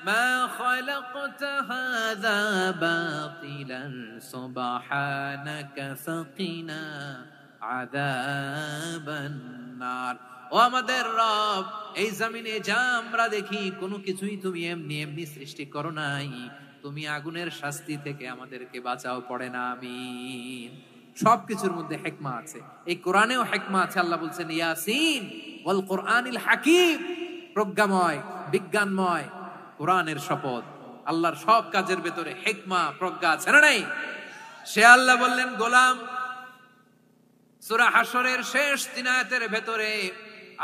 S1: মা খালাকতা হাযা বাতিলান সুবহানাকা ফাকিনা আযাবান নার। ও আমাদের রব, এই জমিনে যা আমরা দেখি কোনো কিছুই তুমি এমনি এমনি সৃষ্টি করো নাই, তুমি আগুনের শাস্তি থেকে আমাদেরকে বাঁচাও, পড়ে না আমিন। সবকিছুর মধ্যে হিকমা আছে, এই কোরআনেও হিকমা আছে। আল্লাহ বলছেন ইয়াসিন ওয়াল কোরআনিল হাকিম, প্রজ্ঞাময় বিজ্ঞানময় কোরআনের শপথ। আল্লাহর সব কাজের ভেতরে হিকমা প্রজ্ঞা আছে না নাই? সে আল্লাহ বললেন, গোলাম, সূরা হাশরের শেষ ৩ আয়াতের ভেতরে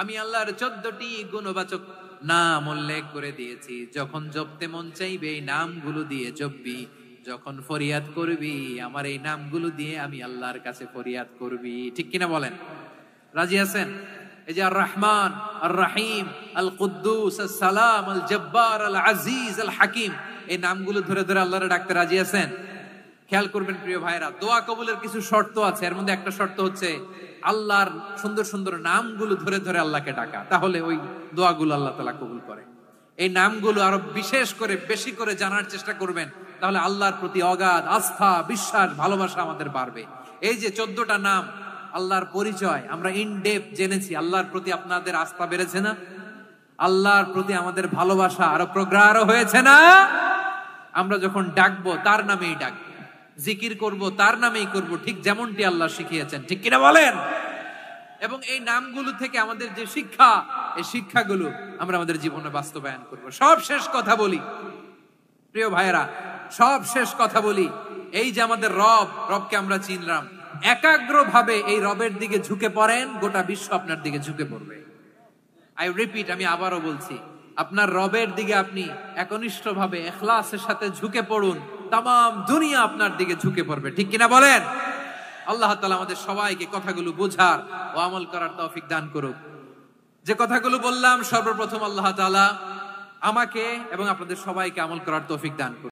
S1: আমি আল্লাহর 14টি গুণবাচক নাম উল্লেখ করে দিয়েছি। যখন জপতে মন চাইবে এই নামগুলো দিয়ে জপবি, যখন ফরিয়াদ করবি আমার এই নামগুলো দিয়ে আমি আল্লাহর কাছে ফরিয়াদ করবি। ঠিক কিনা বলেন? রাজি আছেন? এই যে আর রহমান, আর রাহিম, আল কুদ্দুস, আস সালাম, আল জব্বার, আল আজিজ, আল হাকিম, এই নামগুলো ধরে ধরে আল্লাহরে ডাকতে রাজি আছেন? খেয়াল করবেন প্রিয় ভাইরা, দোয়া কবুলের কিছু শর্ত আছে। এর মধ্যে একটা শর্ত হচ্ছে আল্লাহর সুন্দর সুন্দর নামগুলো ধরে ধরে আল্লাহকে ডাকা, তাহলে ওই দোয়াগুলো আল্লাহ তাআলা কবুল করে। এই নামগুলো আরো বিশেষ করে বেশি করে জানার চেষ্টা করবেন, তাহলে আল্লাহর প্রতি অগাধ আস্থা, বিশ্বাস, ভালোবাসা আমাদের বাড়বে। এই যে 14টা নাম আল্লাহর পরিচয় আমরা ইন ডেপথ জেনেছি, আল্লাহর প্রতি আপনাদের আস্থা বেড়েছে না? আল্লাহর প্রতি আমাদের ভালোবাসা আরো প্রগাঢ় হয়েছে না? আমরা যখন ডাকবো তার নামেই ডাকবো, জিকির করব তার নামেই করব, ঠিক যেমনটি আল্লাহ শিখিয়েছেন। ঠিক কিনা বলেন? এবং এই নামগুলো থেকে আমাদের যে শিক্ষা, এই শিক্ষাগুলো আমরা আমাদের জীবনে বাস্তবায়ন করব। সব শেষ কথা বলি প্রিয় ভাইয়েরা, সব শেষ কথা বলি, এই যে আমাদের রবকে আমরা চিনলাম, একাগ্রভাবে এই রবের দিকে ঝুঁকে পড়েন, গোটা বিশ্ব আপনার দিকে ঝুঁকে পড়বে। আই রিপিট, আমি আবারও বলছি, আপনার রবের দিকে আপনি একনিষ্ঠভাবে ইখলাসের সাথে ঝুঁকে পড়ুন, তাম দুনিয়া আপনার দিকে ঝুঁকে পড়বে। ঠিক কিনা বলেন? আল্লাহ তাআলা আমাদের সবাইকে কথাগুলো বোঝার ও আমল করার তৌফিক দান করুক। যে কথাগুলো বললাম, সর্বপ্রথম আল্লাহ তাআলা আমাকে এবং আপনাদের সবাইকে আমল করার তৌফিক দান করুক।